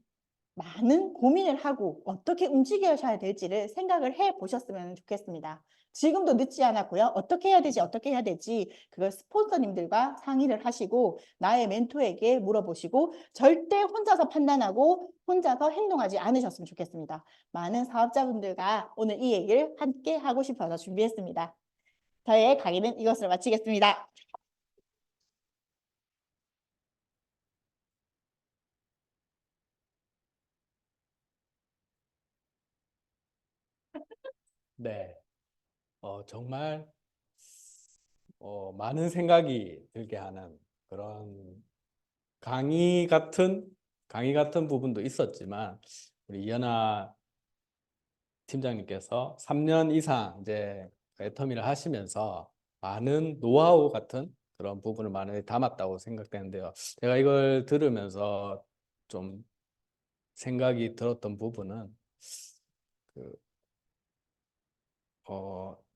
많은 고민을 하고 어떻게 움직여야 될지를 생각을 해 보셨으면 좋겠습니다. 지금도 늦지 않았고요. 어떻게 해야 되지, 어떻게 해야 되지 그걸 스폰서님들과 상의를 하시고 나의 멘토에게 물어보시고 절대 혼자서 판단하고 혼자서 행동하지 않으셨으면 좋겠습니다. 많은 사업자분들과 오늘 이 얘기를 함께 하고 싶어서 준비했습니다. 저의 강의는 이것으로 마치겠습니다. 네. 정말 많은 생각이 들게 하는 그런 강의 같은 부분도 있었지만 우리 이현아 팀장님께서 3년 이상 이제 애터미를 하시면서 많은 노하우 같은 그런 부분을 많이 담았다고 생각되는데요. 제가 이걸 들으면서 좀 생각이 들었던 부분은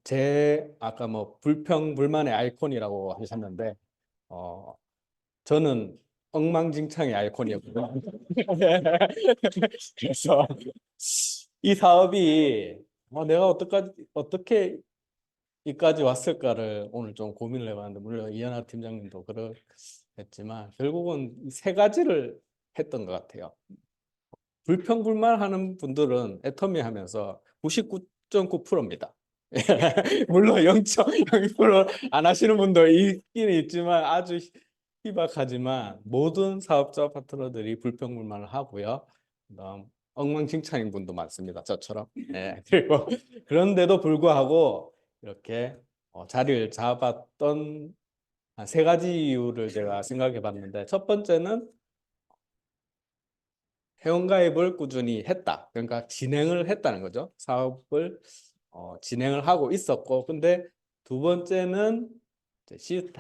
제 아까 뭐 불평불만의 아이콘이라고 하셨는데 저는 엉망진창의 아이콘이었거든요. 그래서 이 사업이 내가 어떻게 이까지 왔을까를 오늘 좀 고민을 해봤는데 물론 이현아 팀장님도 그랬지만 결국은 세 가지를 했던 것 같아요. 불평불만하는 분들은 애터미 하면서 99.9%입니다. 물론 0.02%안 하시는 분도 있긴 있지만 아주 희박하지만 모든 사업자 파트너들이 불평불만을 하고요. 그다음 엉망진창인 분도 많습니다. 저처럼. 예. 그리고 그런데도 불구하고 이렇게 자리를 잡았던 한 3가지 이유를 제가 생각해 봤는데, 첫 번째는 회원가입을 꾸준히 했다. 그러니까 진행을 했다는 거죠. 사업을 진행을 하고 있었고, 근데 두 번째는 이제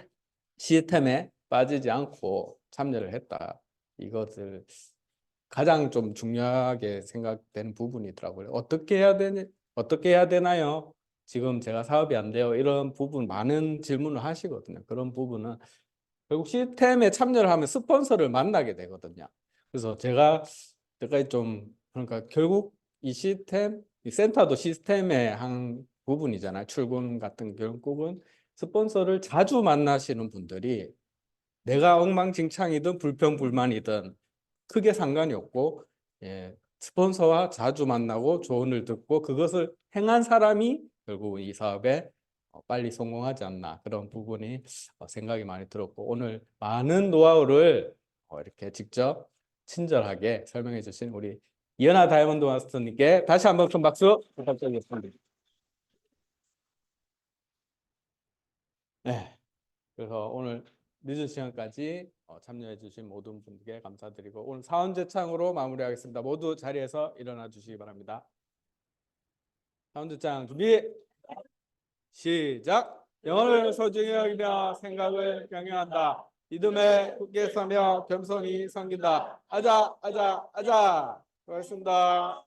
시스템에 빠지지 않고 참여를 했다. 이것을 가장 좀 중요하게 생각되는 부분이더라고요. 어떻게 해야 되나요? 지금 제가 사업이 안 돼요. 이런 부분 많은 질문을 하시거든요. 그런 부분은 결국 시스템에 참여를 하면 스폰서를 만나게 되거든요. 그래서 제가 좀, 그러니까 결국 이 시스템, 이 센터도 시스템의 한 부분이잖아요. 출근 같은 결국은 스폰서를 자주 만나시는 분들이 내가 엉망진창이든 불평불만이든 크게 상관이 없고, 예, 스폰서와 자주 만나고 조언을 듣고 그것을 행한 사람이 결국 이 사업에 빨리 성공하지 않나, 그런 부분이 생각이 많이 들었고, 오늘 많은 노하우를 이렇게 직접 친절하게 설명해 주신 우리 이연아 다이아몬드 마스터님께 다시 한번 큰 박수 부탁드리겠습니다. 네, 그래서 오늘 늦은 시간까지 참여해 주신 모든 분께 감사드리고 오늘 사원제창으로 마무리하겠습니다. 모두 자리에서 일어나 주시기 바랍니다. 사원제창 준비 시작. 영혼을 소중히 여기며 생각을 경영한다. 믿음에 굳게 서며 겸손히 섬긴다. 아자. 수고하셨습니다.